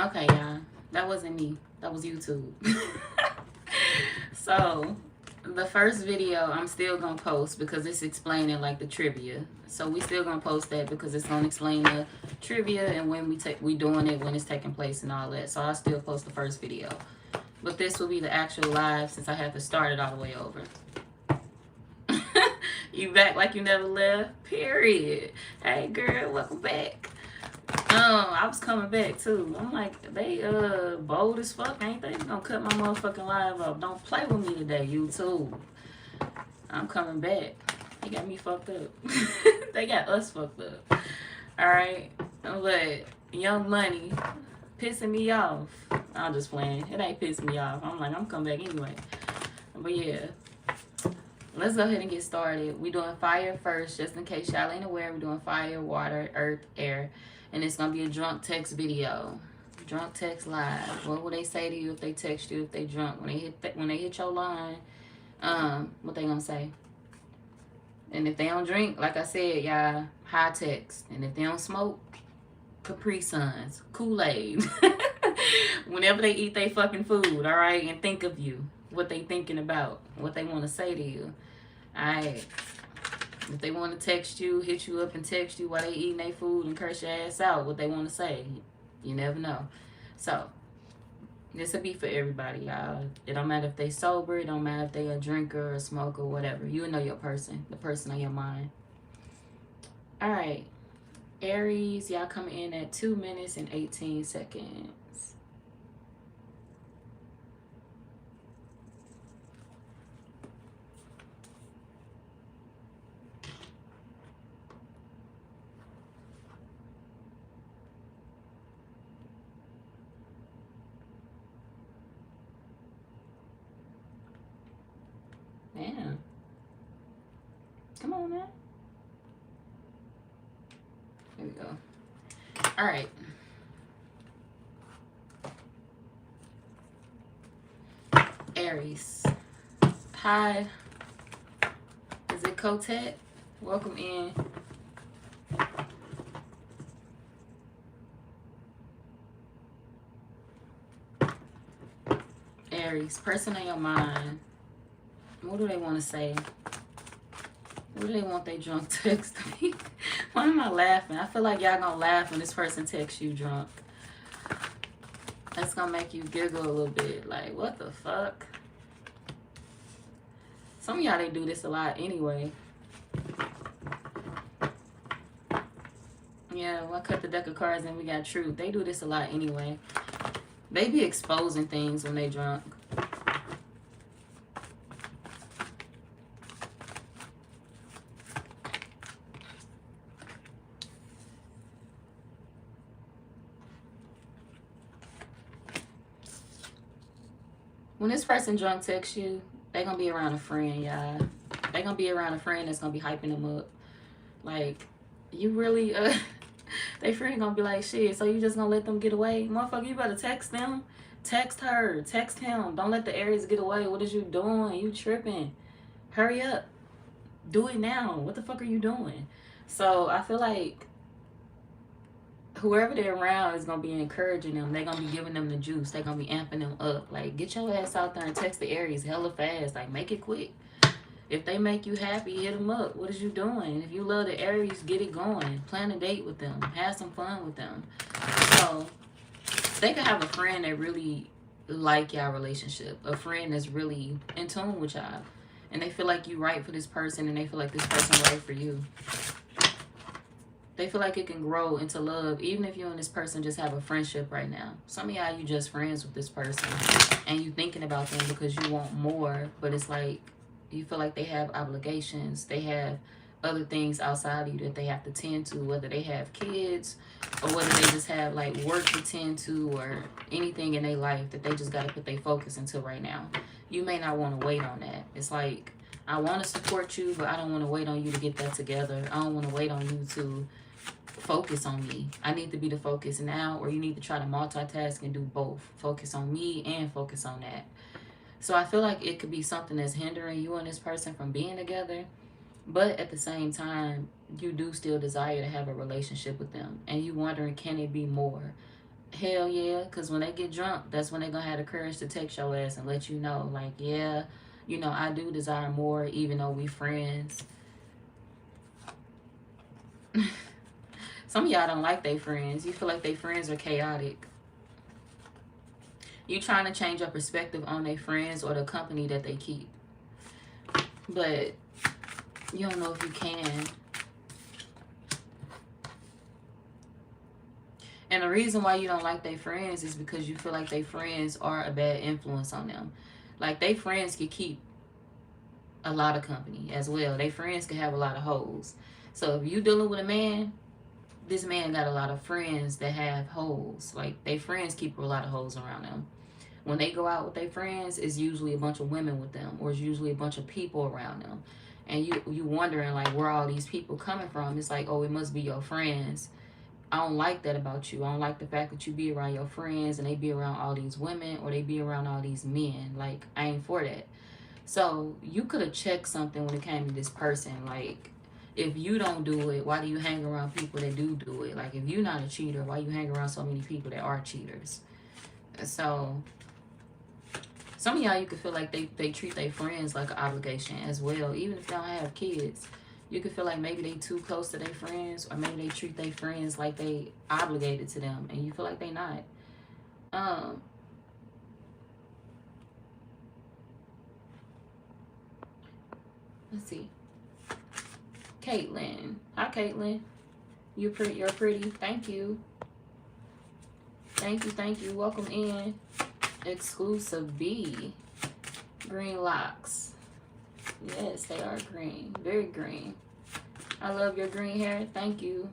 Okay, y'all. That wasn't me. That was YouTube. So, the first video I'm still gonna post because it's explaining like the trivia. So we still gonna post that because it's gonna explain the trivia and when we doing it, when it's taking place and all that. So I'll still post the first video. But this will be the actual live since I have to start it all the way over. You back like you never left? Period. Hey girl, welcome back. I was coming back too. I'm like, they bold as fuck, ain't they? Gonna cut my motherfucking live up. Don't play with me today, YouTube. I'm coming back. They got me fucked up. They got us fucked up. Alright. But Young Money pissing me off. I'm just playing. It ain't pissing me off. I'm like, I'm coming back anyway. But yeah. Let's go ahead and get started. We're doing fire first, just in case y'all ain't aware. We're doing fire, water, earth, air. And it's going to be a drunk text video. Drunk text live. What will they say to you if they text you, if they drunk? When they hit your line, what they going to say? And if they don't drink, like I said, y'all, high text. And if they don't smoke, Capri Suns, Kool-Aid. Whenever they eat their fucking food, all right? And think of you. What they thinking about, what they want to say to you. Alright. If they want to text you, hit you up and text you while they eating their food and curse your ass out, what they want to say. You never know. So, this will be for everybody, y'all. It don't matter if they sober, it don't matter if they a drinker or a smoker, whatever. You know your person, the person on your mind. Alright. Aries, y'all coming in at 2 minutes and 18 seconds. Damn. Come on, man. Here we go. All right. Aries. Hi. Is it Kotet? Welcome in. Aries, person on your mind. What do they want to say? What do they want they drunk text to me? Why am I laughing? I feel like y'all gonna laugh when this person texts you drunk. That's gonna make you giggle a little bit. Like, what the fuck? Some of y'all, they do this a lot anyway. Yeah, well, I cut the deck of cards and we got truth. They do this a lot anyway. They be exposing things when they drunk. When this person drunk texts you, they gonna be around a friend, y'all. They gonna be around a friend that's gonna be hyping them up. Like, you really, they friend gonna be like, shit, so you just gonna let them get away? Motherfucker, you better text them. Text her. Text him. Don't let the Aries get away. What is you doing? You tripping. Hurry up. Do it now. What the fuck are you doing? So, I feel like whoever they're around is gonna be encouraging them. They're gonna be giving them the juice. They're gonna be amping them up. Like, get your ass out there and text the Aries hella fast. Like, make it quick. If they make you happy, hit them up. What is you doing? If you love the Aries, get it going. Plan a date with them. Have some fun with them. So, they could have a friend that really like y'all relationship. A friend that's really in tune with y'all. And they feel like you right for this person and they feel like this person right for you. They feel like it can grow into love, even if you and this person just have a friendship right now. Some of y'all, you just friends with this person, and you thinking about them because you want more, but it's like, you feel like they have obligations. They have other things outside of you that they have to tend to, whether they have kids, or whether they just have like work to tend to, or anything in their life that they just got to put their focus into right now. You may not want to wait on that. It's like, I want to support you, but I don't want to wait on you to get that together. I don't want to wait on you to focus on me. I need to be the focus now, or you need to try to multitask and do both. Focus on me and focus on that. So I feel like it could be something that's hindering you and this person from being together, but at the same time, you do still desire to have a relationship with them, and you wondering, can it be more? Hell yeah, because when they get drunk, that's when they're going to have the courage to text your ass and let you know, like, yeah, you know, I do desire more, even though we friends. Some of y'all don't like they friends. You feel like they friends are chaotic. You trying to change your perspective on their friends or the company that they keep. But you don't know if you can. And the reason why you don't like their friends is because you feel like their friends are a bad influence on them. Like, they friends can keep a lot of company as well. They friends can have a lot of hoes. So if you dealing with a man, this man got a lot of friends that have hoes. Like, they friends keep a lot of hoes around them. When they go out with their friends, it's usually a bunch of women with them, or it's usually a bunch of people around them. And you wondering, like, where all these people coming from. It's like, oh, it must be your friends. I don't like that about you. I don't like the fact that you be around your friends and they be around all these women or they be around all these men. Like, I ain't for that. So you could have checked something when it came to this person. Like, if you don't do it, why do you hang around people that do it? Like, if you're not a cheater, why you hang around so many people that are cheaters? So some of y'all, you could feel like they treat their friends like an obligation as well, even if they don't have kids. You could feel like maybe they too close to their friends, or maybe they treat their friends like they obligated to them, and you feel like they not. Let's see. Caitlin. Hi, Caitlin. You're pretty. Thank you. Thank you. Welcome in. Exclusive B. Green locks. Yes, they are green. Very green. I love your green hair. Thank you.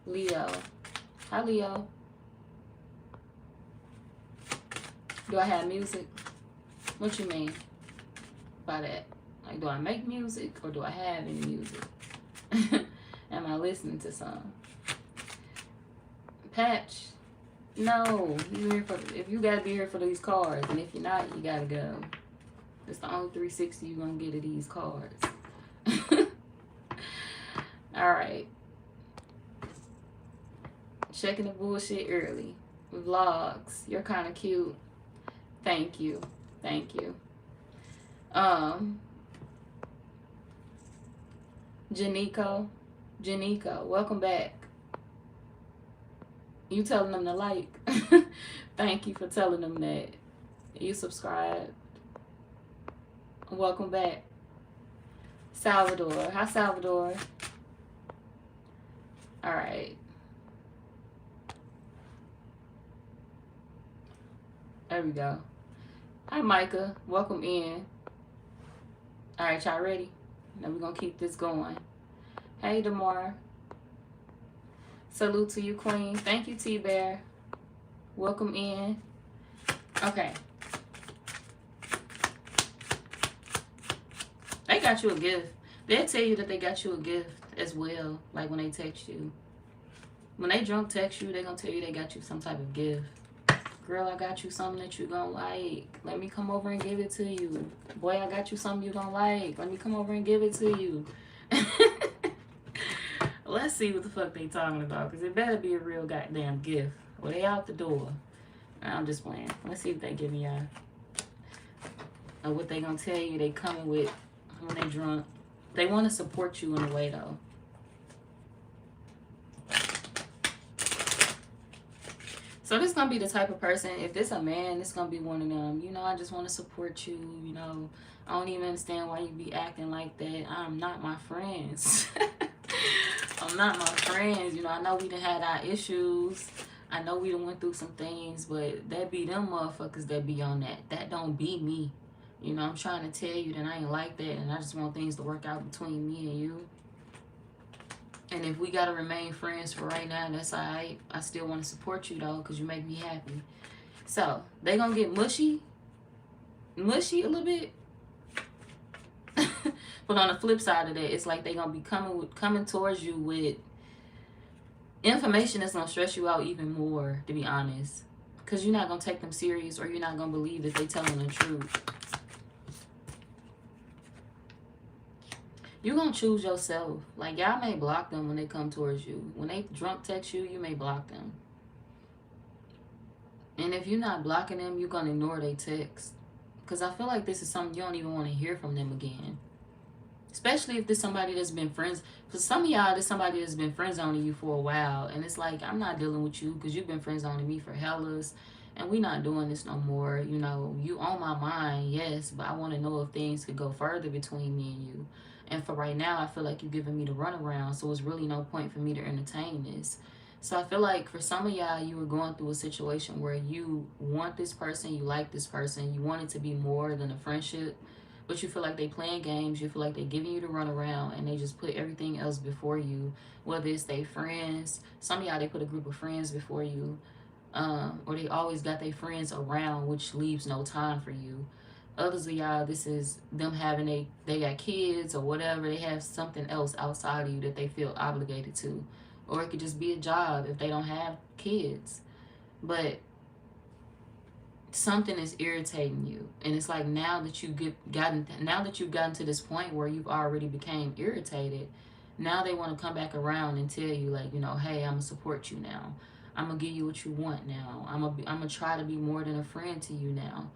Leo. Hi, Leo. Do I have music? What you mean by that? Like, do I make music or do I have any music? Am I listening to some? Patch. No. You here for, if you gotta be here for these cards, and if you're not, you gotta go. It's the only 360 you're gonna get of these cards. Alright. Checking the bullshit early. Vlogs. You're kind of cute. Thank you. Thank you. Janico. Welcome back. You telling them to like. Thank you for telling them that. You subscribed. Welcome back. Salvador. Hi, Salvador. All right. There we go. Hi, Micah. Welcome in. All right, y'all ready? Now we're going to keep this going. Hey, Damar. Salute to you, Queen. Thank you, T-Bear. Welcome in. Okay. They got you a gift. They'll tell you that they got you a gift as well, like when they text you. When they drunk text you, they're going to tell you they got you some type of gift. Girl, I got you something that you gonna like. Let me come over and give it to you. Boy, I got you something you gonna like. Let me come over and give it to you. Let's see what the fuck they talking about, because it better be a real goddamn gift. Or they out the door. I'm just playing. Let's see what they give me y'all. Or what they gonna tell you they coming with when they drunk. They want to support you in a way, though. So this is going to be the type of person, if this a man, this going to be one of them. You know, I just want to support you. You know, I don't even understand why you be acting like that. I'm not my friends. I'm not my friends. You know, I know we done had our issues. I know we done went through some things, but that be them motherfuckers that be on that. That don't be me. You know, I'm trying to tell you that I ain't like that, and I just want things to work out between me and you. And if we got to remain friends for right now, that's all right. I still want to support you, though, because you make me happy. So, they going to get mushy a little bit. But on the flip side of that, it's like they going to be coming towards you with information that's going to stress you out even more, to be honest. Because you're not going to take them serious, or you're not going to believe that they telling the truth. You're going to choose yourself. Like, y'all may block them when they come towards you. When they drunk text you, you may block them. And if you're not blocking them, you're going to ignore their text. Because I feel like this is something you don't even want to hear from them again. Especially if there's somebody that's been friends. For some of y'all, there's somebody that's been friend zoning you for a while. And it's like, I'm not dealing with you because you've been friend zoning me for hellas. And we not doing this no more. You know, you on my mind, yes. But I want to know if things could go further between me and you. And for right now, I feel like you're giving me the runaround. So it's really no point for me to entertain this. So I feel like for some of y'all, you were going through a situation where you want this person, you like this person, you want it to be more than a friendship, but you feel like they playing games, you feel like they giving you the runaround, and they just put everything else before you, whether it's they friends. Some of y'all, they put a group of friends before you, or they always got their friends around, which leaves no time for you. Others of y'all, this is them having they got kids or whatever. They have something else outside of you that they feel obligated to. Or it could just be a job if they don't have kids. But something is irritating you. And it's like now that you've gotten to this point where you've already became irritated, now they want to come back around and tell you, like, you know, hey, I'm gonna support you now. I'm gonna give you what you want now. I'm gonna try to be more than a friend to you now.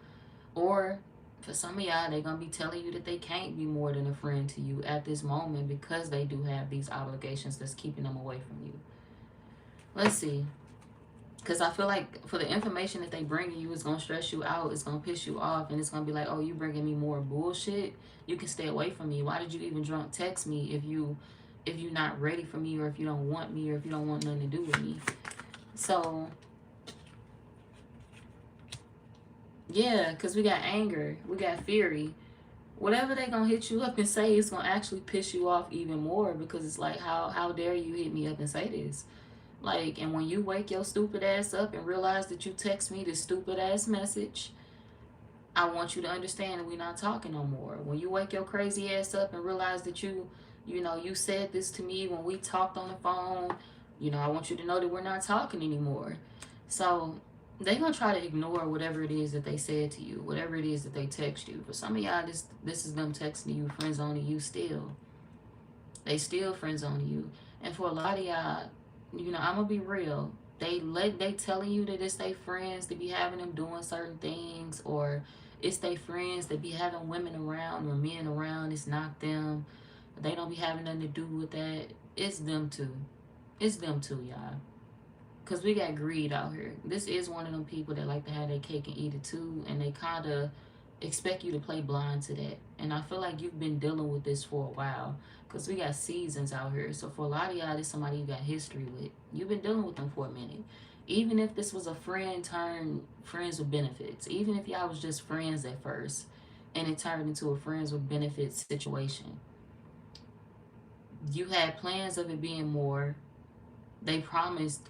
Or for some of y'all, they're gonna be telling you that they can't be more than a friend to you at this moment because they do have these obligations that's keeping them away from you. Let's see. Because I feel like for the information that they bringing you, it's going to stress you out. It's going to piss you off. And it's going to be like, oh, you bringing me more bullshit? You can stay away from me. Why did you even drunk text me if you're not ready for me, or if you don't want me, or if you don't want nothing to do with me? So, yeah, because we got anger. We got fury. Whatever they going to hit you up and say, it's going to actually piss you off even more, because it's like, how dare you hit me up and say this? Like, and when you wake your stupid ass up and realize that you text me this stupid ass message, I want you to understand that we're not talking no more. When you wake your crazy ass up and realize that you said this to me when we talked on the phone, I want you to know that we're not talking anymore. So they're going to try to ignore whatever it is that they said to you, whatever it is that they text you. For some of y'all, this is them texting you, friend zoning you still. They still friend zoning you. And for a lot of y'all, I'm gonna be real. They telling you that it's their friends to be having them doing certain things, or it's their friends that be having women around or men around. It's not them. They don't be having nothing to do with that. It's them too. It's them too, y'all. Cause we got greed out here. This is one of them people that like to have their cake and eat it too, and they kind of expect you to play blind to that. And I feel like you've been dealing with this for a while, because we got seasons out here. So for a lot of y'all, this is somebody you got history with. You've been dealing with them for a minute. Even if this was a friend turned friends with benefits, even if y'all was just friends at first and it turned into a friends with benefits situation, you had plans of it being more. They promised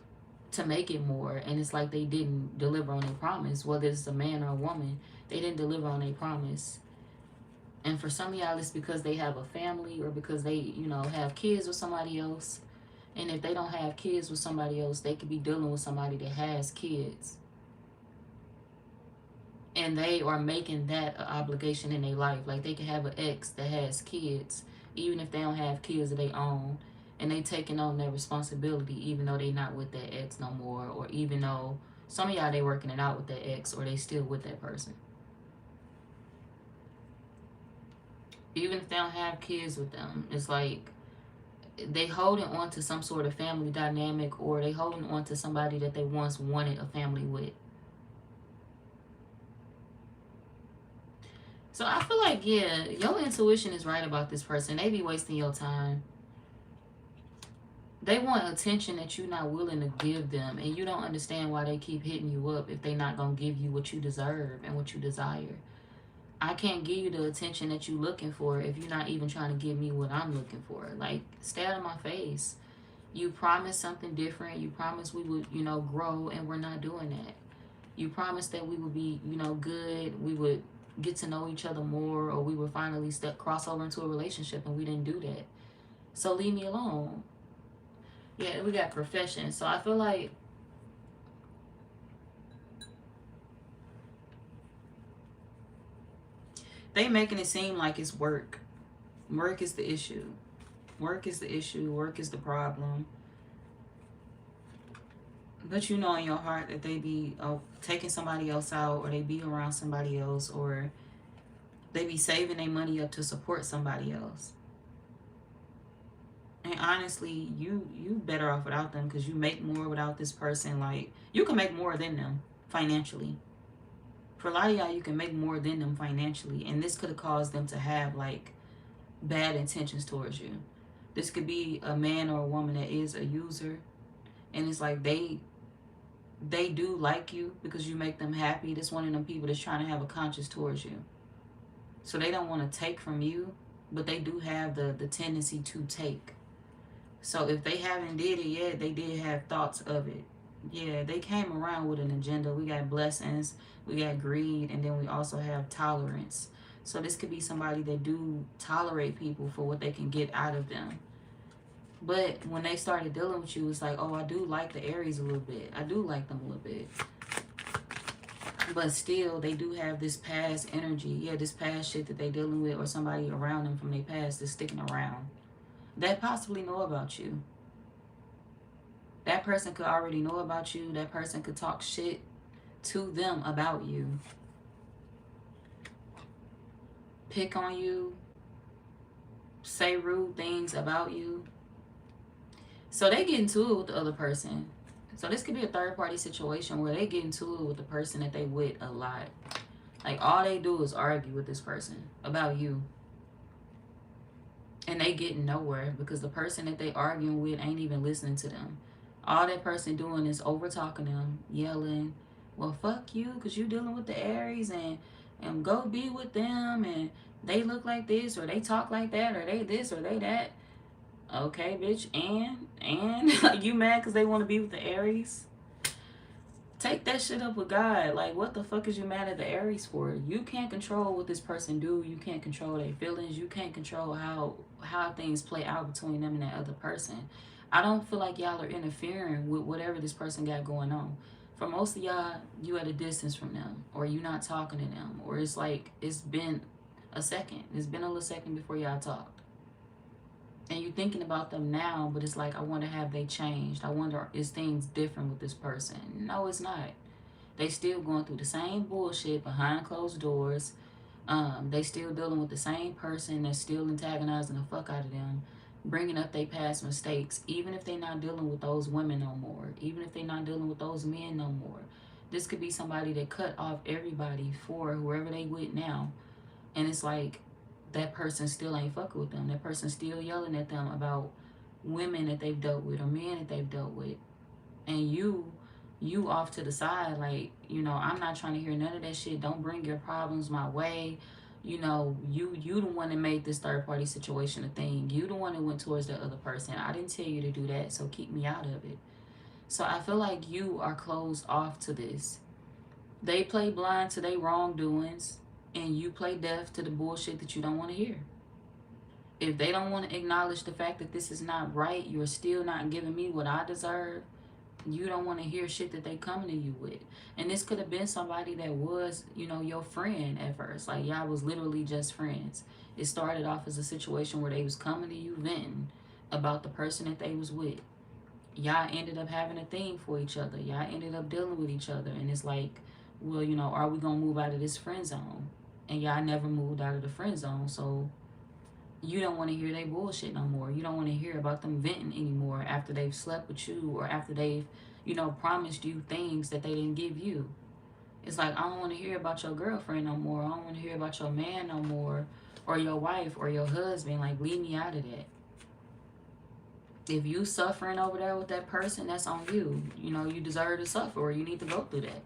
to make it more, and it's like they didn't deliver on their promise. Whether it's a man or a woman, they didn't deliver on their promise. And for some of y'all, it's because they have a family, or because they, have kids with somebody else. And if they don't have kids with somebody else, they could be dealing with somebody that has kids. And they are making that an obligation in their life. Like, they can have an ex that has kids, even if they don't have kids of their own. And they taking on their responsibility, even though they not with that ex no more. Or even though some of y'all, they working it out with that ex, or they still with that person. Even if they don't have kids with them, it's like they holding on to some sort of family dynamic, or they holding on to somebody that they once wanted a family with. So I feel like, yeah, your intuition is right about this person. They be wasting your time. They want attention that you're not willing to give them, and you don't understand why they keep hitting you up if they're not going to give you what you deserve and what you desire. I can't give you the attention that you're looking for if you're not even trying to give me what I'm looking for. Like, stay out of my face. You promised something different. You promised we would, grow, and we're not doing that. You promised that we would be, good. We would get to know each other more, or we would finally cross over into a relationship, and we didn't do that. So leave me alone. Yeah, we got profession. So I feel like they making it seem like it's work. Work is the issue. Work is the issue. Work is the problem. But you know in your heart that they be taking somebody else out, or they be around somebody else, or they be saving their money up to support somebody else. And honestly, you better off without them, because you make more without this person. Like, you can make more than them financially. For a lot of y'all, you can make more than them financially. And this could have caused them to have, like, bad intentions towards you. This could be a man or a woman that is a user. And it's like they do like you because you make them happy. This one of them people that's trying to have a conscience towards you. So they don't want to take from you, but they do have the tendency to take. So if they haven't did it yet, they did have thoughts of it. Yeah, they came around with an agenda. We got blessings, we got greed, and then we also have tolerance. So this could be somebody that do tolerate people for what they can get out of them. But when they started dealing with you, it's like, oh, I do like the Aries a little bit. I do like them a little bit. But still, they do have this past energy. Yeah, this past shit that they dealing with, or somebody around them from their past is sticking around. That possibly know about you. That person could already know about you. That person could talk shit to them about you. Pick on you. Say rude things about you. So they get into it with the other person. So this could be a third-party situation where they get into it with the person that they with a lot. Like, all they do is argue with this person about you. And they getting nowhere because the person that they arguing with ain't even listening to them. All that person doing is over-talking them, yelling, well, fuck you, because you dealing with the Aries, and go be with them, and they look like this, or they talk like that, or they this, or they that. Okay, bitch, and you mad because they want to be with the Aries? Take that shit up with God. Like, what the fuck is you mad at the Aries for? You can't control what this person do. You can't control their feelings. You can't control how things play out between them and that other person. I don't feel like y'all are interfering with whatever this person got going on. For most of y'all, you at a distance from them, or you not talking to them, or it's like it's been a second. It's been a little second before y'all talked. And you're thinking about them now, but it's like, I wonder, have they changed? I wonder, is things different with this person? No, it's not. They still going through the same bullshit behind closed doors. They still dealing with the same person that's still antagonizing the fuck out of them, bringing up their past mistakes, even if they're not dealing with those women no more, even if they're not dealing with those men no more. This could be somebody that cut off everybody for whoever they with now. And it's like, that person still ain't fucking with them. That person still yelling at them about women that they've dealt with or men that they've dealt with. And you off to the side, like, you know, I'm not trying to hear none of that shit. Don't bring your problems my way. You know, you the one that made this third party situation a thing. You the one that went towards the other person. I didn't tell you to do that, so keep me out of it. So I feel like you are closed off to this. They play blind to their wrongdoings, and you play deaf to the bullshit that you don't want to hear. If they don't want to acknowledge the fact that this is not right, you're still not giving me what I deserve, you don't want to hear shit that they coming to you with. And this could have been somebody that was, you know, your friend at first. Like, y'all was literally just friends. It started off as a situation where they was coming to you venting about the person that they was with. Y'all ended up having a thing for each other. Y'all ended up dealing with each other. And it's like, well, you know, are we going to move out of this friend zone? And y'all never moved out of the friend zone. So you don't want to hear their bullshit no more. You don't want to hear about them venting anymore after they've slept with you, or after they've, you know, promised you things that they didn't give you. It's like, I don't want to hear about your girlfriend no more. I don't want to hear about your man no more, or your wife, or your husband. Like, leave me out of that. If you suffering over there with that person, that's on you. You know, you deserve to suffer, or you need to go through that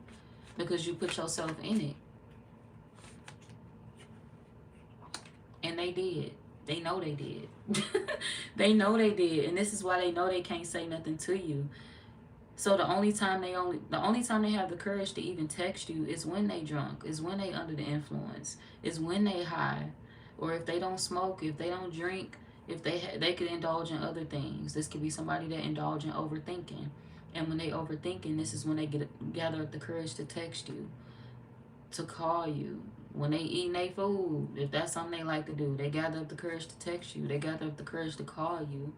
because you put yourself in it. And they did. They know they did. They know they did. And this is why they know they can't say nothing to you. So the only time they have the courage to even text you is when they drunk, is when they under the influence, is when they high, or if they don't smoke, if they don't drink, if they could indulge in other things. This could be somebody that indulge in overthinking. And when they overthinking, this is when they gather up the courage to text you, to call you. When they eating their food, if that's something they like to do, they gather up the courage to text you. They gather up the courage to call you.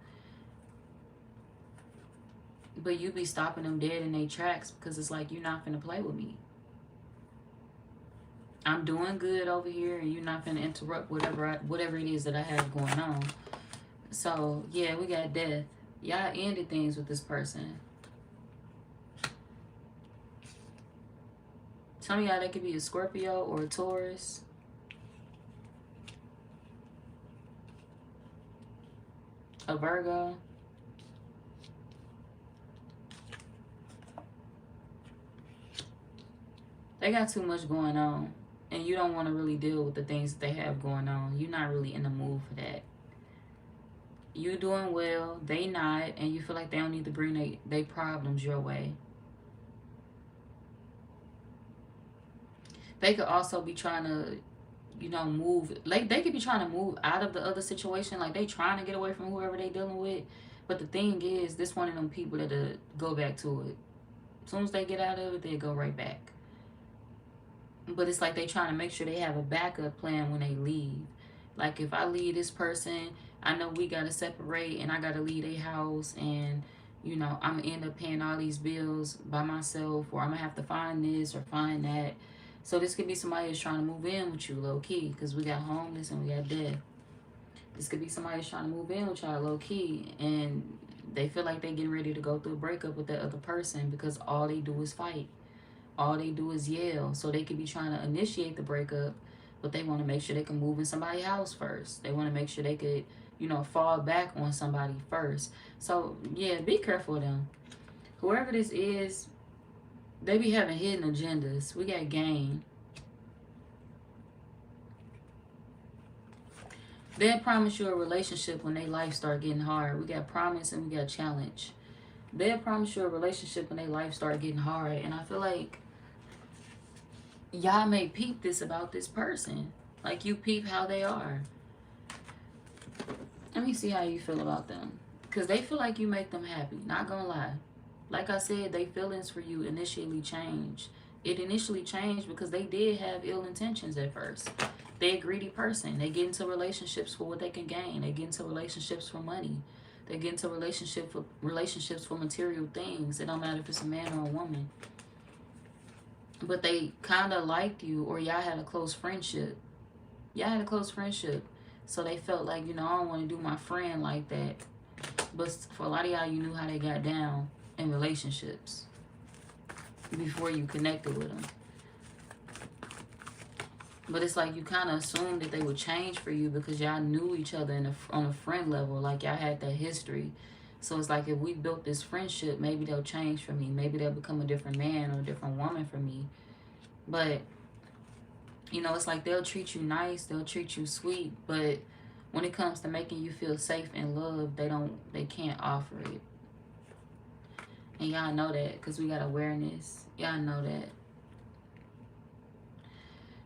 But you be stopping them dead in their tracks because it's like, you're not finna play with me. I'm doing good over here, and you're not finna interrupt whatever it is that I have going on. So, yeah, we got death. Y'all ended things with this person. Some of y'all, that could be a Scorpio or a Taurus. A Virgo. They got too much going on, and you don't want to really deal with the things that they have going on. You're not really in the mood for that. You doing well, they not, and you feel like they don't need to bring they problems your way. They could also be trying to, you know, move. Like, they could be trying to move out of the other situation. Like, they trying to get away from whoever they dealing with. But the thing is, this one of them people that'll go back to it. As soon as they get out of it, they go right back. But it's like they trying to make sure they have a backup plan when they leave. Like, if I leave this person, I know we got to separate, and I got to leave a house, and, you know, I'm going to end up paying all these bills by myself, or I'm going to have to find this or find that. So this could be somebody that's trying to move in with you low-key, because we got homeless and we got death. This could be somebody that's trying to move in with y'all low-key, and they feel like they're getting ready to go through a breakup with that other person because all they do is fight. All they do is yell. So they could be trying to initiate the breakup, but they want to make sure they can move in somebody's house first. They want to make sure they could, you know, fall back on somebody first. So, yeah, be careful of them. Whoever this is, they be having hidden agendas. We got gain. They'll promise you a relationship when their life start getting hard. We got promise and we got challenge. They'll promise you a relationship when their life start getting hard. And I feel like y'all may peep this about this person. Like, you peep how they are. Let me see how you feel about them. Because they feel like you make them happy. Not gonna lie. Like I said, their feelings for you initially changed. It initially changed because they did have ill intentions at first. They're a greedy person. They get into relationships for what they can gain. They get into relationships for money. They get into relationships for material things. It don't matter if it's a man or a woman. But they kind of liked you, or y'all had a close friendship. Y'all had a close friendship. So they felt like, you know, I don't want to do my friend like that. But for a lot of y'all, you knew how they got down in relationships before you connected with them. But it's like you kind of assumed that they would change for you because y'all knew each other on a friend level. Like, y'all had that history. So it's like, if we built this friendship, maybe they'll change for me. Maybe they'll become a different man or a different woman for me. But, you know, it's like they'll treat you nice. They'll treat you sweet. But when it comes to making you feel safe and loved, they can't offer it. And y'all know that because we got awareness. Y'all know that.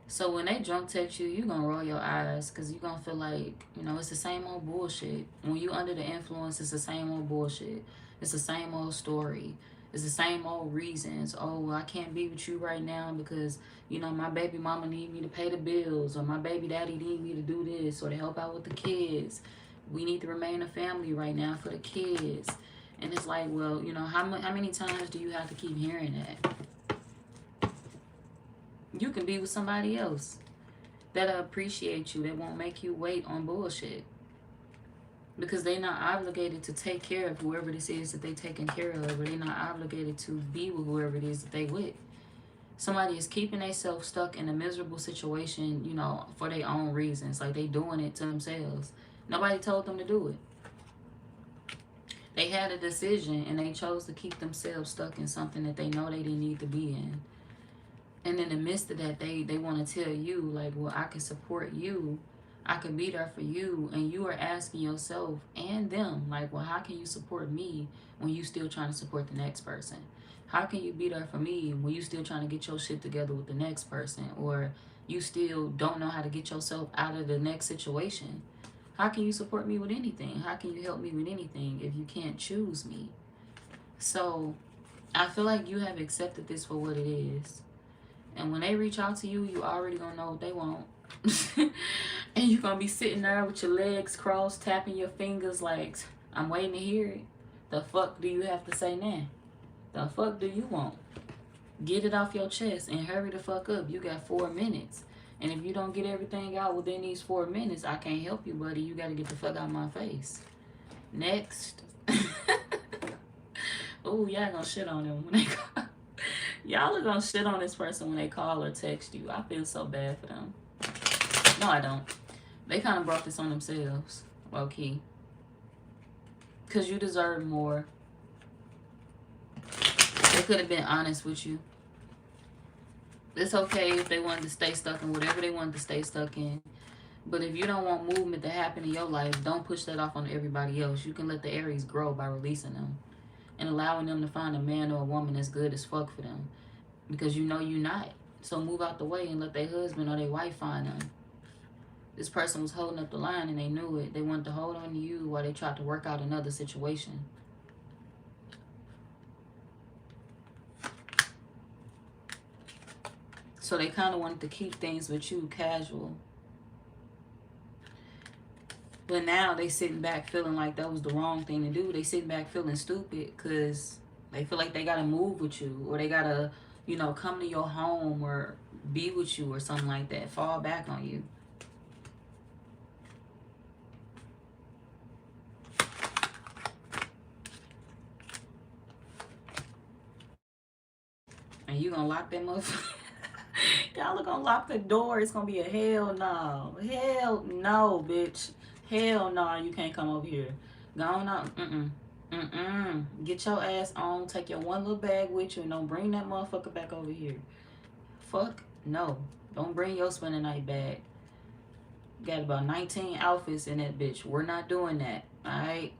So when they drunk text you, you're going to roll your eyes because you're going to feel like, you know, it's the same old bullshit. When you under the influence, it's the same old bullshit. It's the same old story. It's the same old reasons. Oh, I can't be with you right now because, you know, my baby mama need me to pay the bills, or my baby daddy need me to do this or to help out with the kids. We need to remain a family right now for the kids. And it's like, well, you know, how many times do you have to keep hearing that? You can be with somebody else that'll appreciate you, that won't make you wait on bullshit. Because they're not obligated to take care of whoever this is that they taking care of, or they're not obligated to be with whoever it is that they with. Somebody is keeping themselves stuck in a miserable situation, you know, for their own reasons. Like, they doing it to themselves. Nobody told them to do it. They had a decision and they chose to keep themselves stuck in something that they know they didn't need to be in. And in the midst of that, they want to tell you, like, well, I can support you. I can be there for you. And you are asking yourself and them, like, well, how can you support me when you still trying to support the next person? How can you be there for me when you still trying to get your shit together with the next person? Or you still don't know how to get yourself out of the next situation? How can you support me with anything? How can you help me with anything if you can't choose me? So I feel like you have accepted this for what it is. And when they reach out to you, you already gonna know what they want. And you're gonna be sitting there with your legs crossed, tapping your fingers like, I'm waiting to hear it. The fuck do you have to say now? The fuck do you want? Get it off your chest and hurry the fuck up. You got 4 minutes. And if you don't get everything out within these 4 minutes, I can't help you, buddy. You got to get the fuck out of my face. Next. Oh, y'all gonna shit on them when they call. Y'all are gonna shit on this person when they call or text you. I feel so bad for them. No, I don't. They kind of brought this on themselves. Low key. Because you deserve more. They could have been honest with you. It's okay if they wanted to stay stuck in whatever they wanted to stay stuck in. But if you don't want movement to happen in your life, don't push that off on everybody else. You can let the Aries grow by releasing them. And allowing them to find a man or a woman that's good as fuck for them. Because you know you're not. So move out the way and let their husband or their wife find them. This person was holding up the line and they knew it. They wanted to hold on to you while they tried to work out another situation. So they kind of wanted to keep things with you casual. But now they sitting back feeling like that was the wrong thing to do. They sitting back feeling stupid because they feel like they got to move with you. Or they got to, you know, come to your home or be with you or something like that. Fall back on you. And you gonna lock that motherfucker? Y'all are gonna lock the door. It's gonna be a hell no. Hell no, bitch. Hell no, you can't come over here. Go on. Get your ass on. Take your one little bag with you and don't bring that motherfucker back over here. Fuck no. Don't bring your spending night bag. Got about 19 outfits in that bitch. We're not doing that. Alright?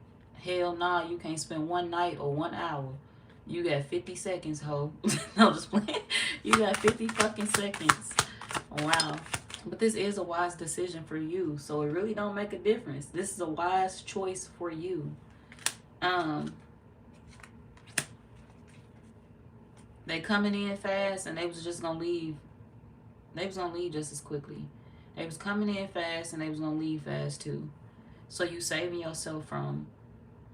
Hell no, you can't spend one night or 1 hour. You got 50 seconds, ho. No, just playing. You got 50 fucking seconds. Wow. But this is a wise decision for you. So it really don't make a difference. This is a wise choice for you. They coming in fast and they was just gonna leave. They was gonna leave just as quickly. They was coming in fast and they was gonna leave fast too. So you saving yourself from,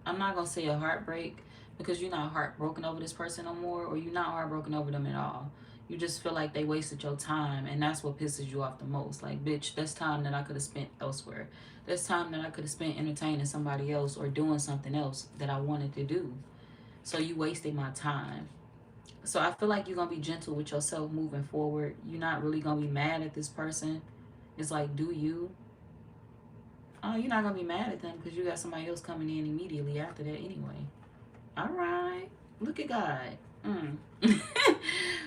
I'm not gonna say a heartbreak, because you're not heartbroken over this person no more, or you're not heartbroken over them at all. You just feel like they wasted your time, and that's what pisses you off the most. Like, bitch, that's time that I could have spent elsewhere. That's time that I could have spent entertaining somebody else or doing something else that I wanted to do. So you wasted my time. So I feel like you're going to be gentle with yourself moving forward. You're not really going to be mad at this person. It's like, do you? Oh, you're not going to be mad at them because you got somebody else coming in immediately after that anyway. All right. Look at God.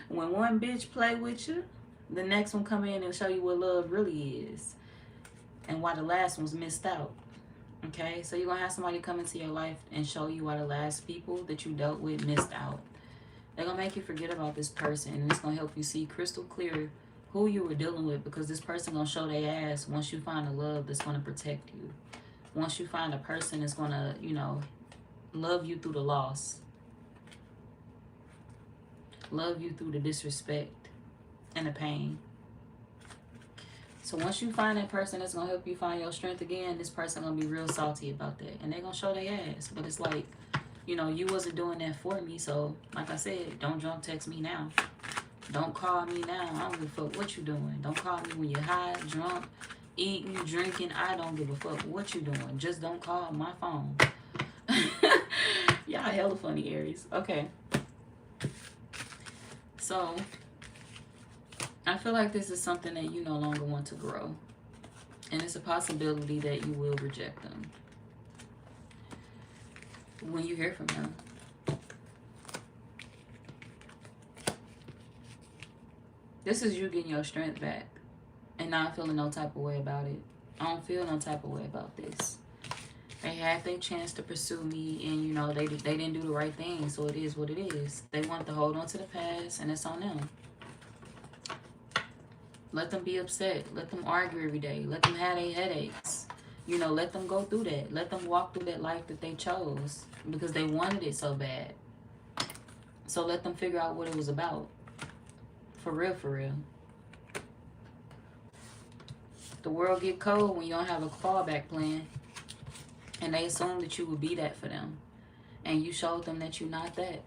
When one bitch play with you, the next one come in and show you what love really is. And why the last one's missed out. Okay? So you're going to have somebody come into your life and show you why the last people that you dealt with missed out. They're going to make you forget about this person. And it's going to help you see crystal clear who you were dealing with. Because this person going to show their ass once you find a love that's going to protect you. Once you find a person that's going to, you know, love you through the loss. Love you through the disrespect and the pain. So once you find that person that's going to help you find your strength again, this person going to be real salty about that. And they're going to show their ass. But it's like, you know, you wasn't doing that for me. So, like I said, don't drunk text me now. Don't call me now. I don't give a fuck what you doing. Don't call me when you're high, drunk, eating, drinking. I don't give a fuck what you doing. Just don't call my phone. Y'all hella funny, Aries. Okay. So, I feel like this is something that you no longer want to grow. And it's a possibility that you will reject them when you hear from them. This is you getting your strength back and not feeling no type of way about it. I don't feel no type of way about this. They had their chance to pursue me, and you know, they didn't do the right thing, so it is what it is. They want to hold on to the past, and it's on them. Let them be upset. Let them argue every day. Let them have their headaches. You know, let them go through that. Let them walk through that life that they chose because they wanted it so bad. So let them figure out what it was about. For real, for real. The world get cold when you don't have a fallback plan. And they assume that you would be that for them. And you showed them that you're not that.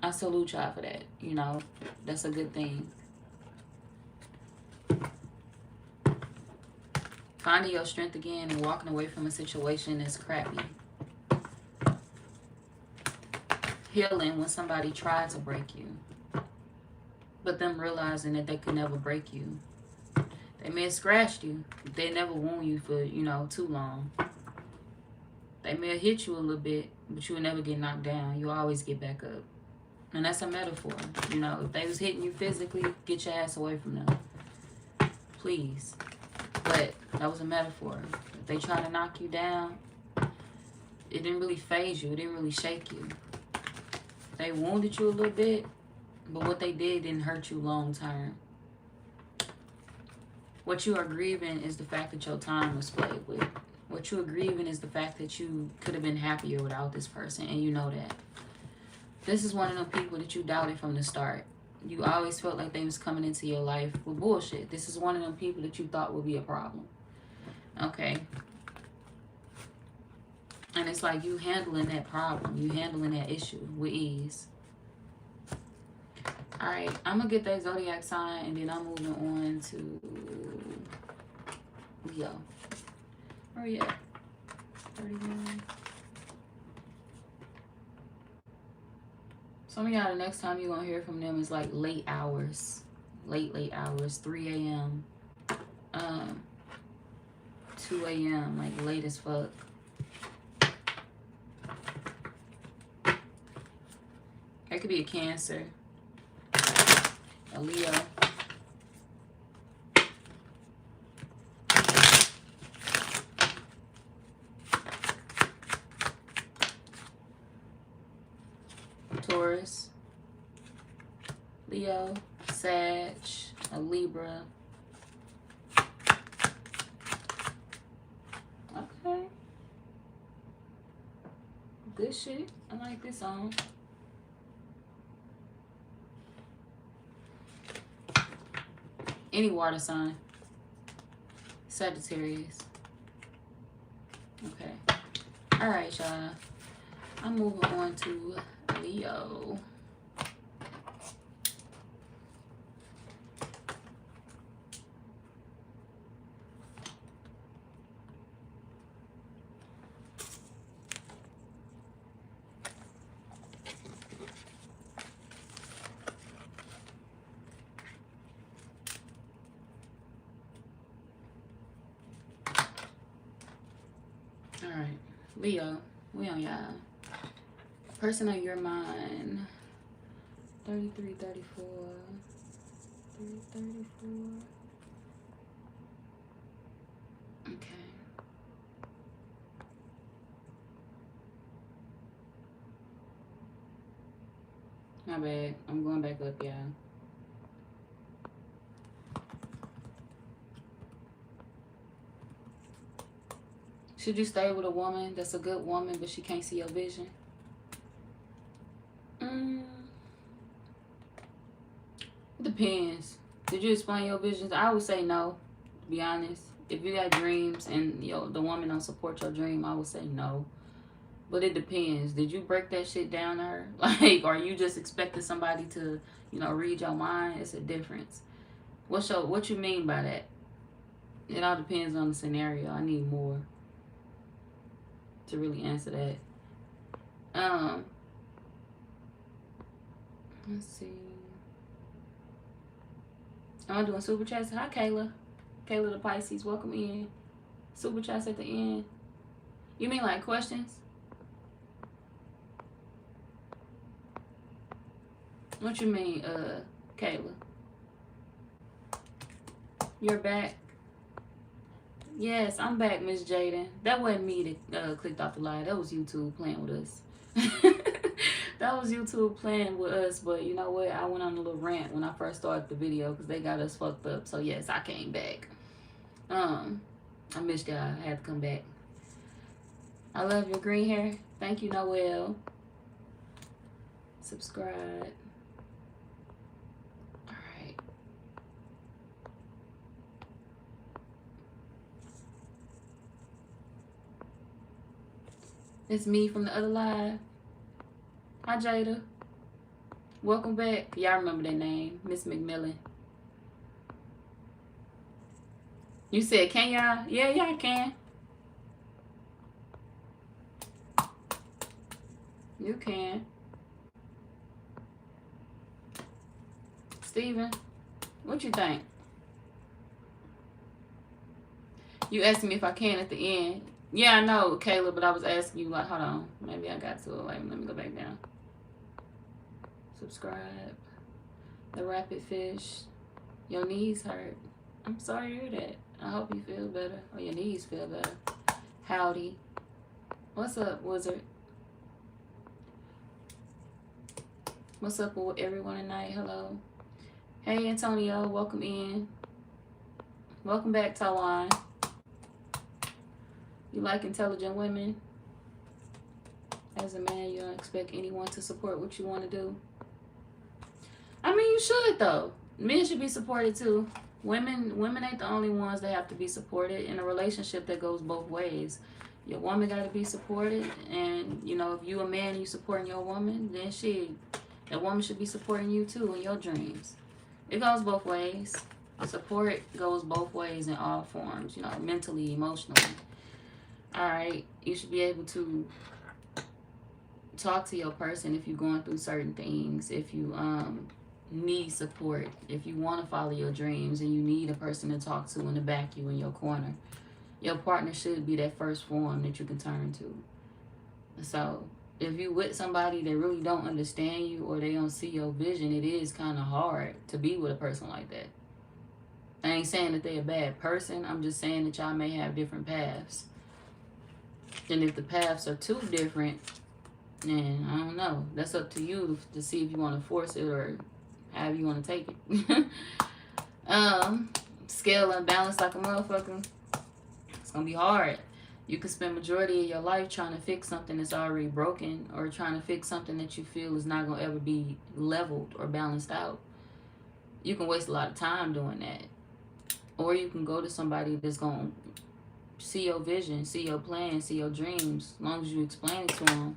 I salute y'all for that. You know, that's a good thing. Finding your strength again and walking away from a situation is crappy. Healing when somebody tried to break you, but them realizing that they could never break you. They may have scratched you, but they never wound you for, you know, too long. They may have hit you a little bit, but you will never get knocked down. You always get back up. And that's a metaphor. You know, if they was hitting you physically, get your ass away from them. Please. But that was a metaphor. If they try to knock you down, it didn't really faze you. It didn't really shake you. They wounded you a little bit, but what they did didn't hurt you long term. What you are grieving is the fact that your time was played with. What you are grieving is the fact that you could have been happier without this person, and you know that. This is one of the people that you doubted from the start. You always felt like they was coming into your life with bullshit. This is one of them people that you thought would be a problem. Okay. And it's like you handling that problem. You handling that issue with ease. Alright, I'm going to get that zodiac sign, and then I'm moving on to Leo. Where are you at? 31. Some of y'all, the next time you're going to hear from them is like late hours. Late hours. 3 a.m. 2 a.m. Like late as fuck. It could be a Cancer. A Leo. Taurus. Leo. Sag. A Libra. Okay. Good shit. I like this song. Any water sign. Sagittarius. Okay. Alright, y'all. I'm moving on to Leo. Alright, Leo, we on y'all. Person on your mind. 33, 34. 34. Okay. My bad. I'm going back up, y'all. Should you stay with a woman that's a good woman, but she can't see your vision? It depends. Did you explain your visions? I would say no, to be honest. If you got dreams and the woman don't support your dream, I would say no. But it depends. Did you break that shit down to her? Like, are you just expecting somebody to, read your mind? It's a difference. What you mean by that? It all depends on the scenario. I need more to really answer that. Let's see. I'm doing super chats. Hi, Kayla. Kayla the Pisces, welcome in. Super chats at the end. You mean like questions? What you mean, Kayla? You're back? Yes, I'm back, Miss Jaden. That wasn't me that clicked off the live. That was YouTube playing with us. That was YouTube playing with us, but you know what? I went on a little rant when I first started the video because they got us fucked up. So yes, I came back. I missed y'all. I had to come back. I love your green hair. Thank you, Noel. Subscribe. Alright. It's me from the other live. Hi, Jada. Welcome back. Y'all remember that name, Miss McMillan. You said, can y'all? Yeah, y'all can. You can. Steven, what you think? You asked me if I can at the end. Yeah, I know, Kayla, but I was asking you, like, hold on. Maybe I got to it. Like, let me go back down. Subscribe. The Rapid Fish. Your knees hurt. I'm sorry to hear that. I hope you feel better. Or your knees feel better. Howdy. What's up, Wizard? What's up with everyone tonight? Hello. Hey, Antonio. Welcome in. Welcome back, Tawan. You like intelligent women? As a man, you don't expect anyone to support what you want to do. I mean, you should, though. Men should be supported, too. Women ain't the only ones that have to be supported. In a relationship, that goes both ways. Your woman got to be supported. And, you know, if you a man and you supporting your woman, then that woman should be supporting you, too, in your dreams. It goes both ways. Support goes both ways in all forms, you know, mentally, emotionally. All right, you should be able to talk to your person if you're going through certain things, if you need support, if you want to follow your dreams and you need a person to talk to and to back you in your corner. Your partner should be that first form that you can turn to. So if you with somebody that really don't understand you or they don't see your vision, it is kind of hard to be with a person like that. I ain't saying that they're a bad person. I'm just saying that y'all may have different paths. And if the paths are too different, then I don't know. That's up to you to see if you want to force it or however you want to take it. Scale unbalanced like a motherfucker. It's going to be hard. You can spend majority of your life trying to fix something that's already broken or trying to fix something that you feel is not going to ever be leveled or balanced out. You can waste a lot of time doing that. Or you can go to somebody that's going to see your vision, see your plan, see your dreams, as long as you explain it to them.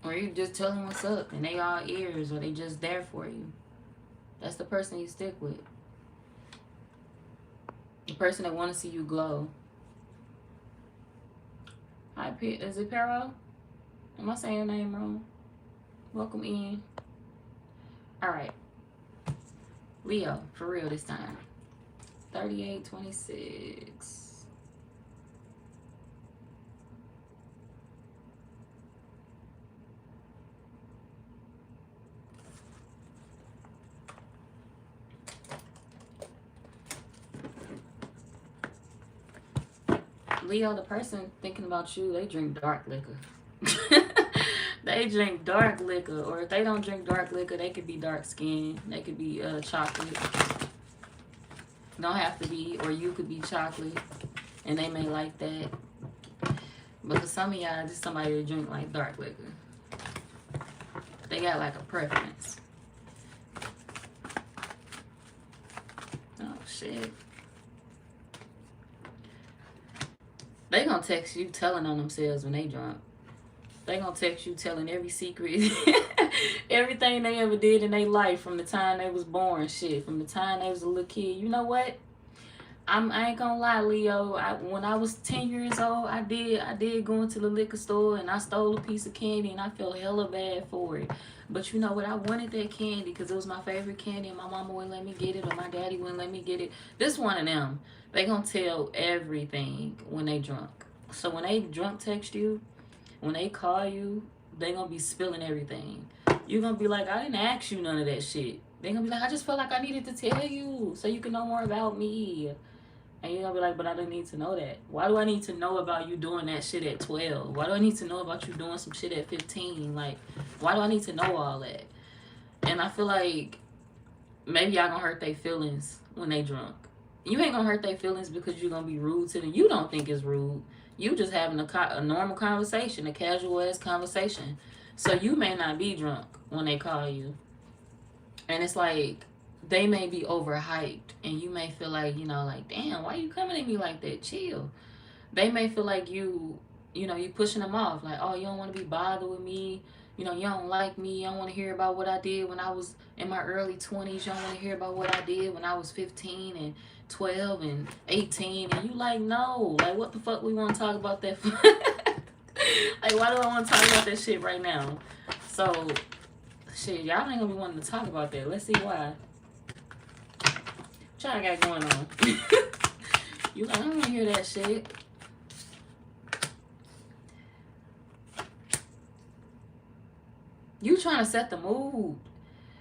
Or you just tell them what's up and they all ears or they just there for you. That's the person you stick with. The person that want to see you glow. Hi, is it Pero? Am I saying your name wrong? Welcome in. All right. Leo, for real this time. 3826. Leo, the person thinking about you, they drink dark liquor. They drink dark liquor. Or if they don't drink dark liquor, they could be dark skinned. They could be chocolate. Don't have to be, or you could be chocolate, and they may like that. But for some of y'all, just somebody that drink like dark liquor. They got like a preference. Oh shit. They gonna text you telling on themselves when they drunk. They gonna text you telling every secret, everything they ever did in their life from the time they was born, shit, from the time they was a little kid. You know what? I ain't gonna lie, Leo. When I was 10 years old, I did go into the liquor store and I stole a piece of candy and I felt hella bad for it. But you know what? I wanted that candy because it was my favorite candy and my mama wouldn't let me get it or my daddy wouldn't let me get it. This one of them. They gonna tell everything when they drunk. So when they drunk text you, when they call you, they gonna be spilling everything. You're gonna be like, I didn't ask you none of that shit. They gonna be like, I just felt like I needed to tell you so you can know more about me. And you're gonna be like, but I didn't need to know that. Why do I need to know about you doing that shit at 12? Why do I need to know about you doing some shit at 15? Like, why do I need to know all that? And I feel like maybe y'all gonna hurt their feelings when they drunk. You ain't gonna hurt their feelings because you're gonna be rude to them. You don't think it's rude. You just having a normal conversation, a casual ass conversation. So you may not be drunk when they call you. And it's like, they may be overhyped and you may feel like, you know, like, damn, why you coming at me like that? Chill. They may feel like you know, you pushing them off. Like, oh, you don't want to be bothered with me. You know, you don't like me. You don't want to hear about what I did when I was in my early 20s. You don't want to hear about what I did when I was 15 and 12 and 18. And you like, no. Like, what the fuck we want to talk about that for? Like, why do I want to talk about that shit right now? So, shit, y'all ain't gonna be wanting to talk about that. Let's see why. What y'all got going on? You like, I don't want to hear that shit. You trying to set the mood.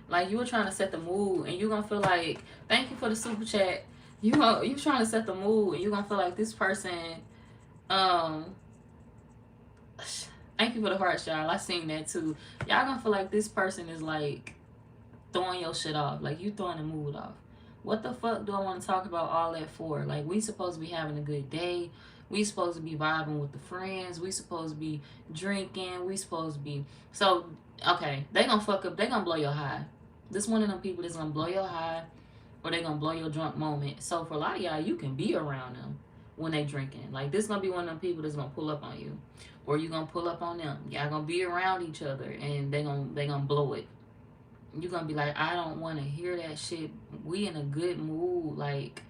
Like, you were trying to set the mood, and you're gonna feel like, thank you for the super chat. You trying to set the mood, and you're gonna feel like this person, thank you for the hearts, y'all. I seen that too. Y'all gonna feel like this person is like throwing your shit off. Like, you throwing the mood off. What the fuck do I want to talk about all that for? Like, we supposed to be having a good day. We supposed to be vibing with the friends. We supposed to be drinking. We supposed to be... So, okay, they gonna fuck up. They gonna blow your high. This one of them people that's gonna blow your high, or they gonna blow your drunk moment. So, for a lot of y'all, you can be around them when they drinking. Like, this gonna be one of them people that's gonna pull up on you, or you gonna pull up on them. Y'all gonna be around each other, and they gonna blow it. You're gonna be like, I don't want to hear that shit. We in a good mood. Like,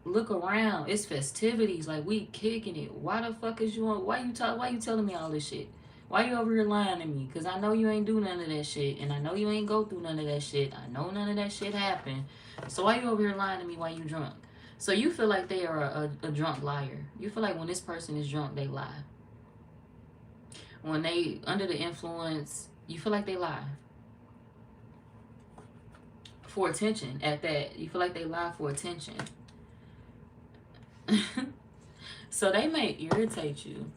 look around. It's festivities. Like, we kicking it. Why the fuck is you on? Why you telling me all this shit? Why you over here lying to me? Because I know you ain't do none of that shit. And I know you ain't go through none of that shit. I know none of that shit happened. So why you over here lying to me while you drunk? So you feel like they are a drunk liar. You feel like when this person is drunk, they lie. When they under the influence, you feel like they lie. For attention at that. You feel like they lie for attention. So they may irritate you.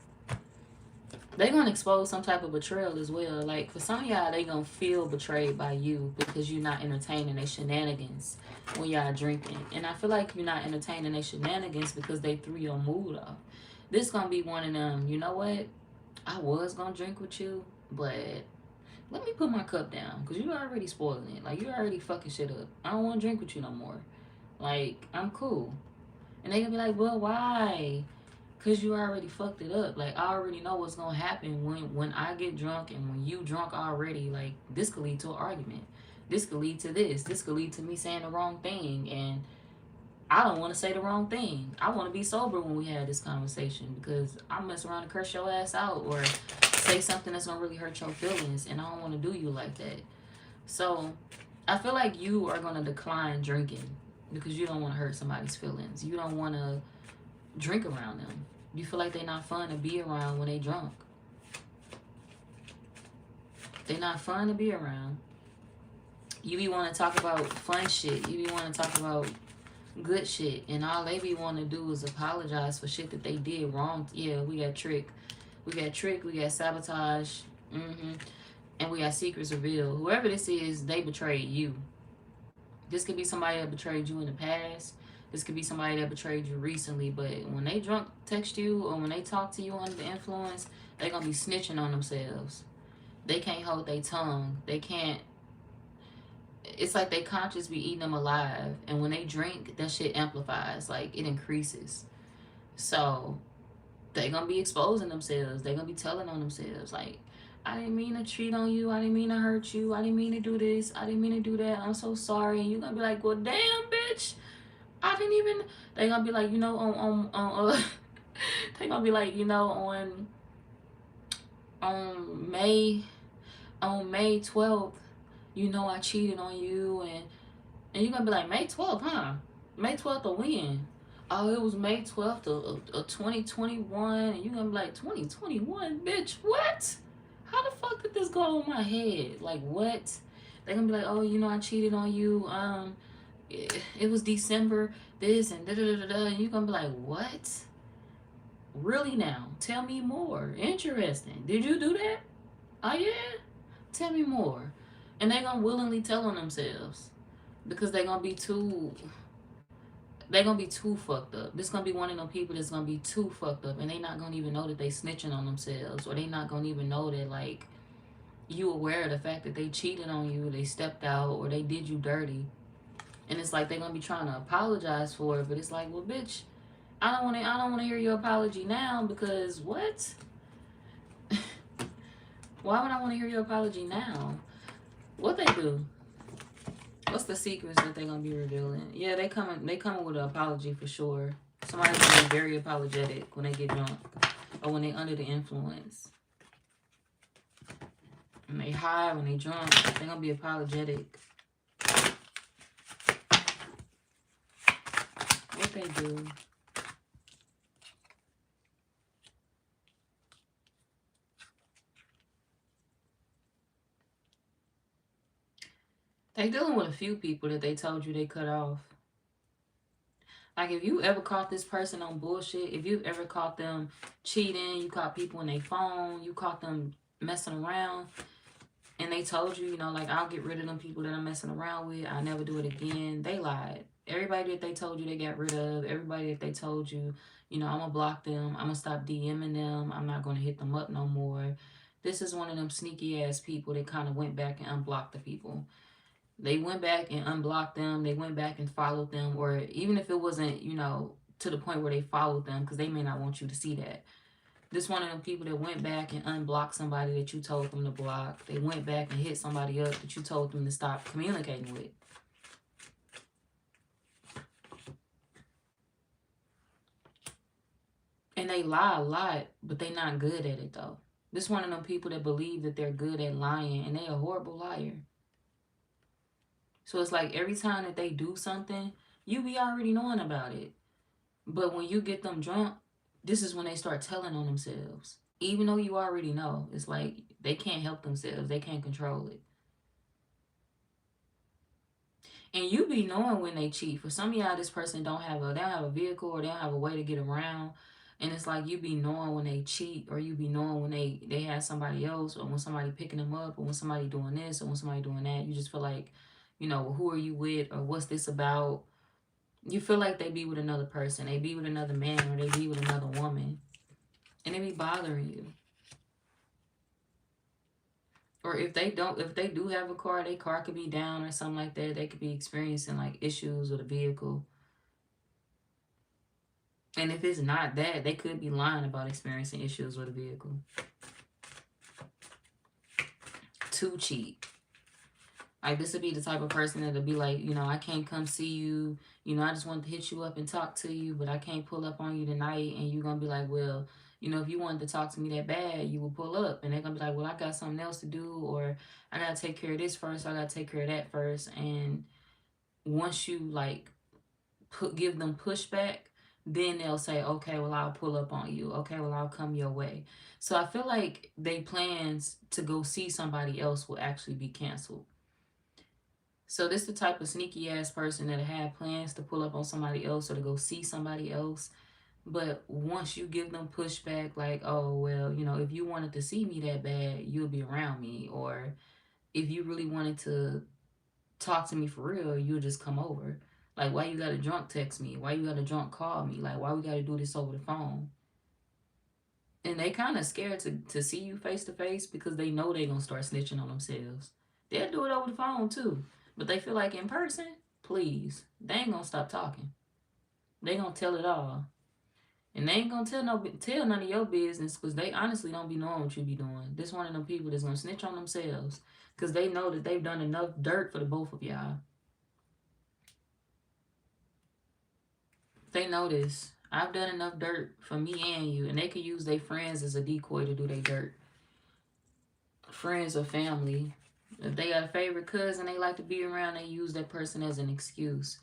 They gonna expose some type of betrayal as well. Like, for some of y'all, they gonna feel betrayed by you because you're not entertaining their shenanigans when y'all drinking. And I feel like you're not entertaining their shenanigans because they threw your mood off. This gonna be one of them, you know what? I was gonna drink with you, but let me put my cup down, because you're already spoiling it. Like, you're already fucking shit up. I don't want to drink with you no more. Like, I'm cool. And they gonna be like, well, why? Because you already fucked it up. Like, I already know what's gonna happen when I get drunk, and when you drunk already. Like, this could lead to an argument. This could lead to this. This could lead to me saying the wrong thing. And I don't want to say the wrong thing. I want to be sober when we have this conversation, because I mess around and curse your ass out, or say something that's gonna really hurt your feelings, and I don't want to do you like that. So I feel like you are gonna decline drinking because you don't want to hurt somebody's feelings. You don't want to drink around them. You feel like they're not fun to be around when they drunk. They're not fun to be around. You be want to talk about fun shit. You be want to talk about good shit, and all they be want to do is apologize for shit that they did wrong. Yeah, we got trick. We got sabotage, and we got secrets revealed. Whoever this is, they betrayed you. This could be somebody that betrayed you in the past. This could be somebody that betrayed you recently. But when they drunk text you, or when they talk to you under the influence, they gonna be snitching on themselves. They can't hold their tongue. They can't. It's like they conscience be eating them alive. And when they drink, that shit amplifies. Like, it increases. So they gonna be exposing themselves. They gonna be telling on themselves, like, I didn't mean to cheat on you. I didn't mean to hurt you. I didn't mean to do this. I didn't mean to do that. I'm so sorry. And you're gonna be like, well, damn, bitch. I didn't even... They gonna be like, you know, they gonna be like, you know, on May 12th, you know, I cheated on you. And you're gonna be like, May 12th, huh? May 12th or when? Oh, it was May 12th of 2021. And you're gonna be like, 2021? Bitch, what? How the fuck did this go over my head? Like, what? They're gonna be like, oh, you know, I cheated on you. It was December, this and da-da-da-da-da. And you're gonna be like, what? Really now? Tell me more. Interesting. Did you do that? Oh, yeah? Tell me more. And they're gonna willingly tell on themselves, because they're gonna be too fucked up. This gonna be one of them people that's gonna be too fucked up, and they not gonna even know that they snitching on themselves, or they not gonna even know that, like, you aware of the fact that they cheated on you, they stepped out, or they did you dirty. And it's like they're gonna be trying to apologize for it, but it's like, well, bitch, I don't want to hear your apology now because what? Why would I want to hear your apology now? What they do? What's the secrets that they gonna be revealing? Yeah, they coming with an apology for sure. Somebody's gonna be very apologetic when they get drunk or when they under the influence. When they high, when they drunk, they gonna be apologetic. What they do? They dealing with a few people that they told you they cut off. Like, if you ever caught this person on bullshit, if you ever caught them cheating, you caught people in their phone, you caught them messing around, and they told you, you know, like, I'll get rid of them people that I'm messing around with, I'll never do it again, they lied. Everybody that they told you they got rid of, everybody that they told you, you know, I'm going to block them, I'm going to stop DMing them, I'm not going to hit them up no more. This is one of them sneaky ass people that kind of went back and unblocked the people. They went back and unblocked them. They went back and followed them. Or even if it wasn't, you know, to the point where they followed them, because they may not want you to see that. This one of them people that went back and unblocked somebody that you told them to block. They went back and hit somebody up that you told them to stop communicating with. And they lie a lot, but they not good at it though. This one of them people that believe that they're good at lying, and they a horrible liar. So it's like every time that they do something, you be already knowing about it. But when you get them drunk, this is when they start telling on themselves. Even though you already know, it's like they can't help themselves. They can't control it. And you be knowing when they cheat. For some of y'all, this person they don't have a vehicle or they don't have a way to get around. And it's like you be knowing when they cheat, or you be knowing when they have somebody else, or when somebody picking them up, or when somebody doing this, or when somebody doing that. You just feel like, you know, who are you with, or what's this about? You feel like they be with another person, they be with another man, or they be with another woman, and they be bothering you. Or if they do have a car, their car could be down or something like that. They could be experiencing like issues with a vehicle. And if it's not that, they could be lying about experiencing issues with a vehicle. To cheat. Like, this would be the type of person that'll be like, you know, I can't come see you. You know, I just wanted to hit you up and talk to you, but I can't pull up on you tonight. And you're going to be like, well, you know, if you wanted to talk to me that bad, you will pull up. And they're going to be like, well, I got something else to do, or I got to take care of this first. I got to take care of that first. And once you, like, give them pushback, then they'll say, okay, well, I'll pull up on you. Okay, well, I'll come your way. So I feel like they plans to go see somebody else will actually be canceled. So this the type of sneaky ass person that had plans to pull up on somebody else or to go see somebody else. But once you give them pushback, like, oh, well, you know, if you wanted to see me that bad, you'll be around me. Or if you really wanted to talk to me for real, you'll just come over. Like, why you got to drunk text me? Why you got to drunk call me? Like, why we got to do this over the phone? And they kind of scared to see you face to face because they know they going to start snitching on themselves. They'll do it over the phone too. But they feel like in person, please, they ain't going to stop talking. They going to tell it all. And they ain't going to tell none of your business because they honestly don't be knowing what you be doing. This one of them people that's going to snitch on themselves because they know that they've done enough dirt for the both of y'all. They know this. I've done enough dirt for me and you, and they could use their friends as a decoy to do their dirt. Friends or family. If they got a favorite cousin they like to be around, they use that person as an excuse.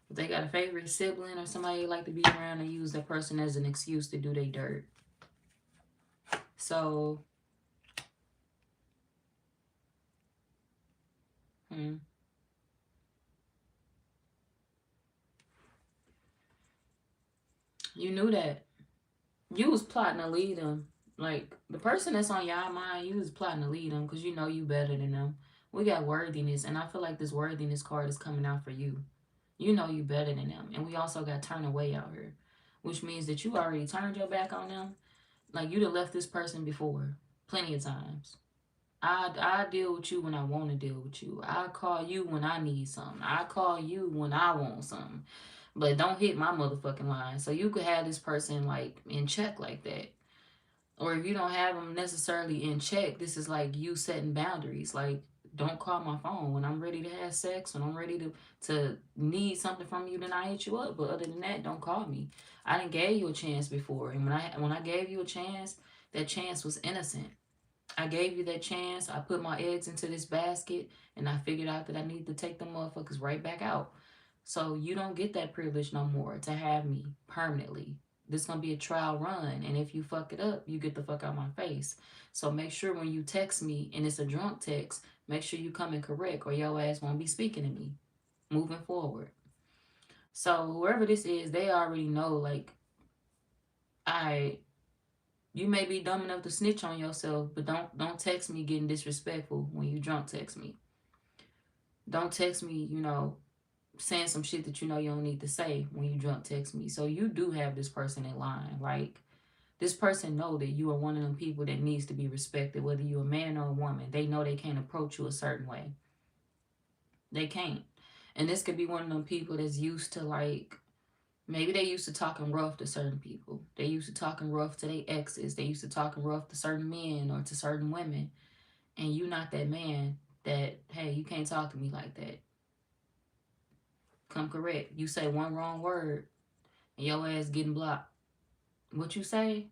If they got a favorite sibling or somebody they like to be around, they use that person as an excuse to do their dirt. So, you knew that. You was plotting to lead them. Like, the person that's on y'all mind, you was plotting to lead them because you know you better than them. We got worthiness, and I feel like this worthiness card is coming out for you. You know you better than them. And we also got turn away out here, which means that you already turned your back on them. Like, you'd have left this person before plenty of times. I deal with you when I want to deal with you. I call you when I need something. I call you when I want something. But don't hit my motherfucking line. So you could have this person like in check like that. Or if you don't have them necessarily in check, this is like you setting boundaries. Like, don't call my phone when I'm ready to have sex, when I'm ready to need something from you, then I hit you up. But other than that, don't call me. I didn't gave you a chance before. And when I gave you a chance, that chance was innocent. I gave you that chance. I put my eggs into this basket and I figured out that I need to take them motherfuckers right back out. So you don't get that privilege no more to have me permanently. This gonna be a trial run, and if you fuck it up, you get the fuck out my face. So make sure when you text me and it's a drunk text, make sure you come in correct, or your ass won't be speaking to me moving forward. So whoever this is, they already know. Like, I, you may be dumb enough to snitch on yourself, but don't text me getting disrespectful when you drunk text me. Don't text me, saying some shit that you know you don't need to say when you drunk text me. So you do have this person in line. Like, this person know that you are one of them people that needs to be respected, whether you're a man or a woman. They know they can't approach you a certain way. They can't. And this could be one of them people that's used to, like, maybe they used to talking rough to certain people. They used to talking rough to their exes. They used to talking rough to certain men or to certain women. And you not that man that, hey, you can't talk to me like that. Come correct. You say one wrong word and your ass getting blocked. What you say?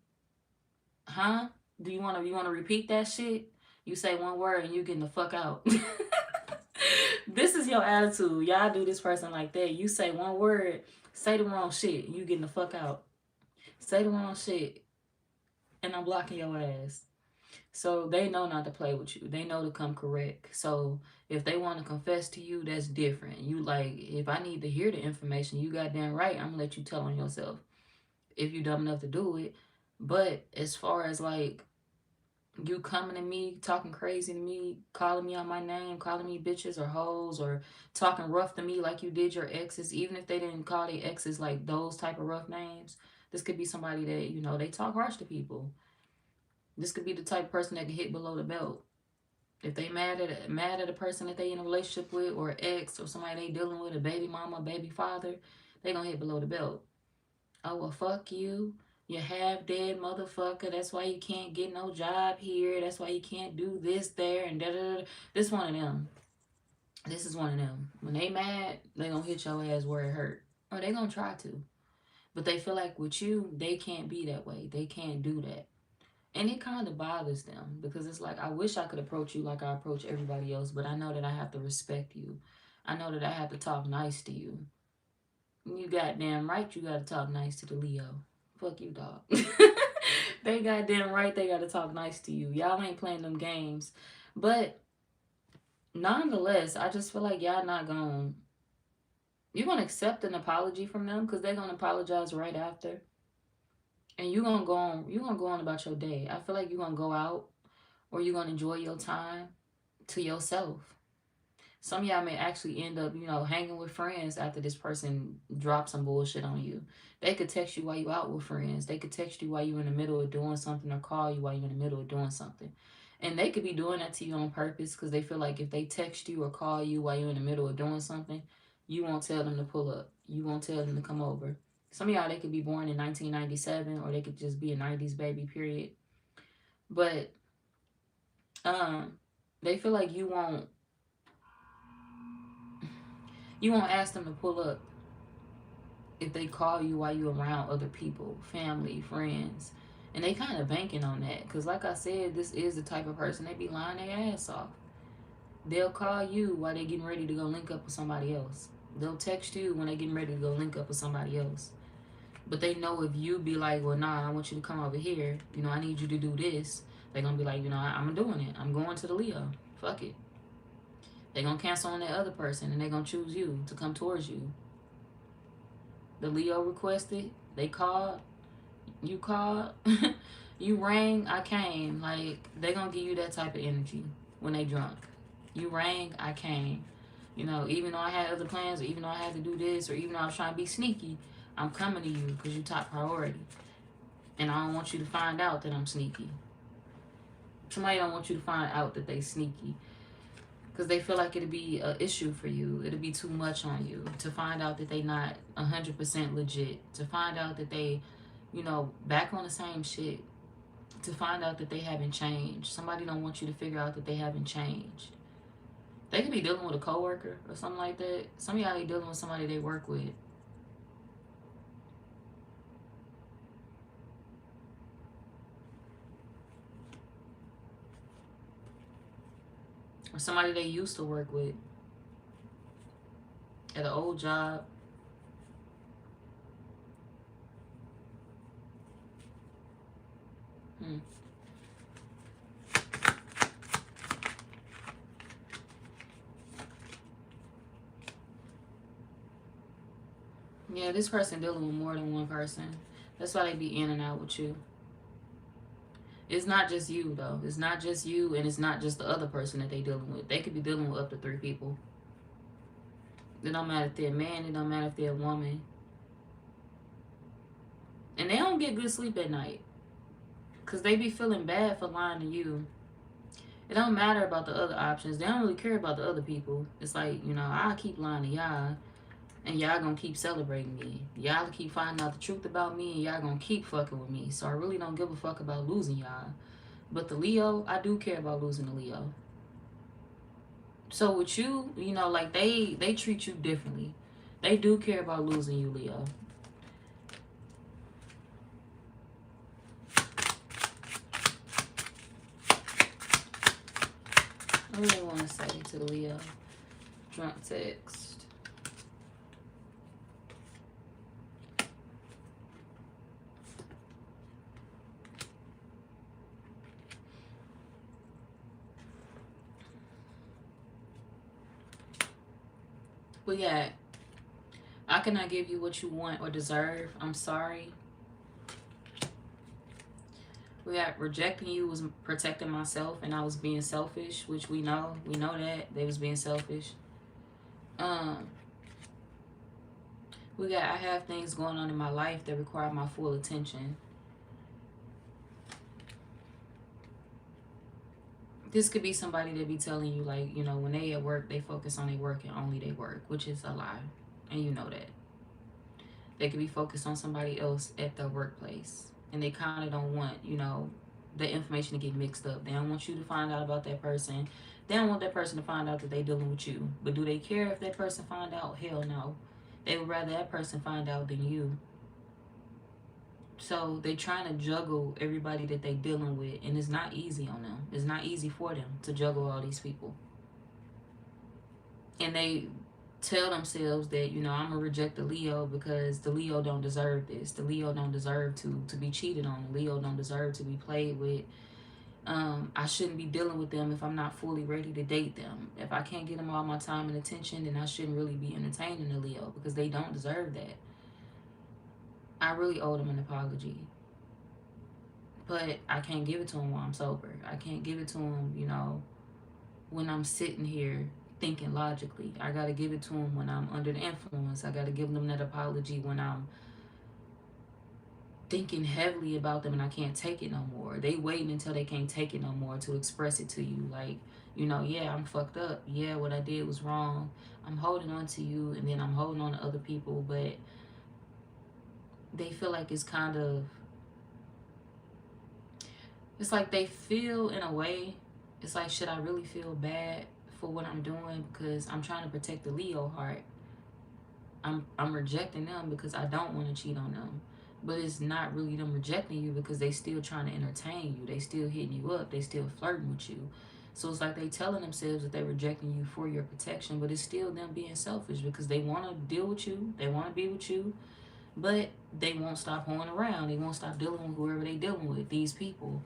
Huh? Do you wanna repeat that shit? You say one word and you getting the fuck out. This is your attitude. Y'all do this person like that. You say one word, say the wrong shit, you getting the fuck out. Say the wrong shit, and I'm blocking your ass. So they know not to play with you. They know to come correct. So if they want to confess to you, that's different. You like, if I need to hear the information, you goddamn right, I'm gonna let you tell on yourself if you dumb enough to do it. But as far as like you coming to me, talking crazy to me, calling me out my name, calling me bitches or hoes, or talking rough to me like you did your exes, even if they didn't call their exes like those type of rough names, this could be somebody that, they talk harsh to people. This could be the type of person that can hit below the belt. If they mad at a person that they in a relationship with, or ex, or somebody they dealing with, a baby mama, baby father, they gonna hit below the belt. Oh, well, fuck you. You half dead motherfucker. That's why you can't get no job here. That's why you can't do this there and da da da. This one of them. This is one of them. When they mad, they gonna hit your ass where it hurt, or they gonna try to. But they feel like with you, they can't be that way. They can't do that. And it kind of bothers them because it's like, I wish I could approach you like I approach everybody else, but I know that I have to respect you. I know that I have to talk nice to you. You goddamn right you gotta talk nice to the Leo. Fuck you, dog. They goddamn right they gotta talk nice to you. Y'all ain't playing them games. But nonetheless, I just feel like y'all not gonna... You're gonna accept an apology from them because they're gonna apologize right after. And you're gonna go on about your day. I feel like you're gonna go out or you're gonna enjoy your time to yourself. Some of y'all may actually end up, hanging with friends after this person drops some bullshit on you. They could text you while you out with friends. They could text you while you're in the middle of doing something, or call you while you're in the middle of doing something. And they could be doing that to you on purpose because they feel like if they text you or call you while you're in the middle of doing something, you won't tell them to pull up. You won't tell them to come over. Some of y'all, they could be born in 1997, or they could just be a 90s baby, period. But they feel like you won't ask them to pull up if they call you while you're around other people, family, friends. And they kind of banking on that. Because like I said, this is the type of person they be lying their ass off. They'll call you while they're getting ready to go link up with somebody else. They'll text you when they're getting ready to go link up with somebody else. But they know if you be like, well, nah, I want you to come over here. I need you to do this. They're going to be like, I'm doing it. I'm going to the Leo. Fuck it. They're going to cancel on that other person, and they're going to choose you to come towards you. The Leo requested, they called, you called, you rang, I came. Like, they're going to give you that type of energy when they drunk. You rang, I came. Even though I had other plans, or even though I had to do this, or even though I was trying to be sneaky, I'm coming to you because you top priority. And I don't want you to find out that I'm sneaky. Somebody don't want you to find out that they sneaky. Because they feel like it'd be an issue for you. It'd be too much on you to find out that they not 100% legit. To find out that they, you know, back on the same shit. To find out that they haven't changed. Somebody don't want you to figure out that they haven't changed. They could be dealing with a coworker or something like that. Some of y'all ain't dealing with somebody they work with. Or somebody they used to work with at an old job. Yeah, this person dealing with more than one person. That's why they be in and out with you. It's not just you, though. It's not just you, and it's not just the other person that they dealing with. They could be dealing with up to 3 people. It don't matter if they're a man. It don't matter if they're a woman. And they don't get good sleep at night. Because they be feeling bad for lying to you. It don't matter about the other options. They don't really care about the other people. It's like, you know, I keep lying to y'all. And y'all gonna keep celebrating me. Y'all keep finding out the truth about me, and y'all gonna keep fucking with me. So I really don't give a fuck about losing y'all. But the Leo, I do care about losing the Leo. So with you, you know, like they treat you differently. They do care about losing you, Leo. What do they want to say to the Leo? Drunk text. We got, I cannot give you what you want or deserve. I'm sorry. We got, rejecting you was protecting myself, and I was being selfish, which we know. We know that. They was being selfish. We got, I have things going on in my life that require my full attention. This could be somebody that be telling you, like, you know, when they at work, they focus on their work and only their work, which is a lie. And you know that. They could be focused on somebody else at their workplace. And they kind of don't want, you know, the information to get mixed up. They don't want you to find out about that person. They don't want that person to find out that they dealing with you. But do they care if that person find out? Hell no. They would rather that person find out than you. So they trying to juggle everybody that they dealing with, and it's not easy on them. It's not easy for them to juggle all these people. And they tell themselves that, you know, I'm gonna reject the Leo because the Leo don't deserve this. The Leo don't deserve to be cheated on. The Leo don't deserve to be played with. I shouldn't be dealing with them if I'm not fully ready to date them. If I can't get them all my time and attention, then I shouldn't really be entertaining the Leo because they don't deserve that. I really owe them an apology. But I can't give it to them while I'm sober. I can't give it to them, you know, when I'm sitting here thinking logically. I got to give it to them when I'm under the influence. I got to give them that apology when I'm thinking heavily about them and I can't take it no more. They waiting until they can't take it no more to express it to you. Like, you know, yeah, I'm fucked up. Yeah, what I did was wrong. I'm holding on to you, and then I'm holding on to other people, but they feel like it's kind of, it's like they feel in a way, it's like, should I really feel bad for what I'm doing because I'm trying to protect the Leo heart? I'm rejecting them because I don't want to cheat on them. But it's not really them rejecting you because they still trying to entertain you. They still hitting you up. They still flirting with you. So it's like they telling themselves that they're rejecting you for your protection, but it's still them being selfish because they want to deal with you. They want to be with you. But they won't stop hoeing around. They won't stop dealing with whoever they dealing with, these people.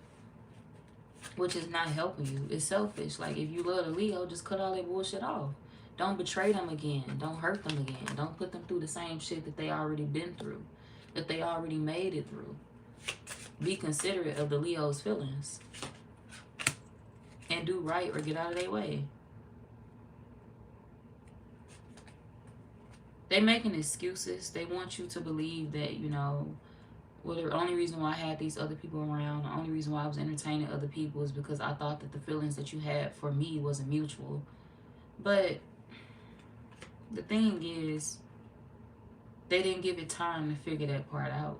Which is not helping you. It's selfish. Like, if you love the Leo, just cut all that bullshit off. Don't betray them again. Don't hurt them again. Don't put them through the same shit that they already been through. That they already made it through. Be considerate of the Leo's feelings. And do right or get out of their way. They making excuses. They want you to believe that, you know, well, the only reason why I had these other people around, the only reason why I was entertaining other people is because I thought that the feelings that you had for me wasn't mutual. But the thing is, they didn't give it time to figure that part out.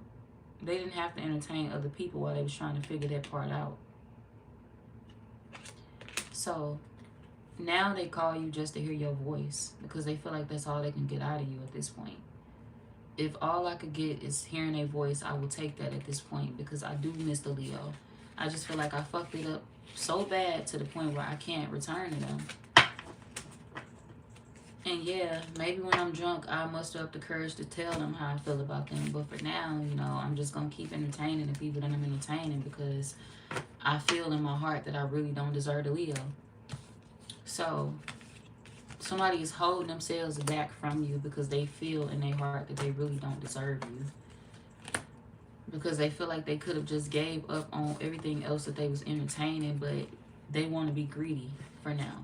They didn't have to entertain other people while they was trying to figure that part out. So now they call you just to hear your voice because they feel like that's all they can get out of you at this point. If all I could get is hearing a voice, I will take that at this point because I do miss the Leo. I just feel like I fucked it up so bad to the point where I can't return to them. And yeah, maybe when I'm drunk, I'll muster up the courage to tell them how I feel about them. But for now, you know, I'm just going to keep entertaining the people that I'm entertaining because I feel in my heart that I really don't deserve the Leo. So somebody is holding themselves back from you because they feel in their heart that they really don't deserve you. Because they feel like they could have just gave up on everything else that they was entertaining, but they want to be greedy for now.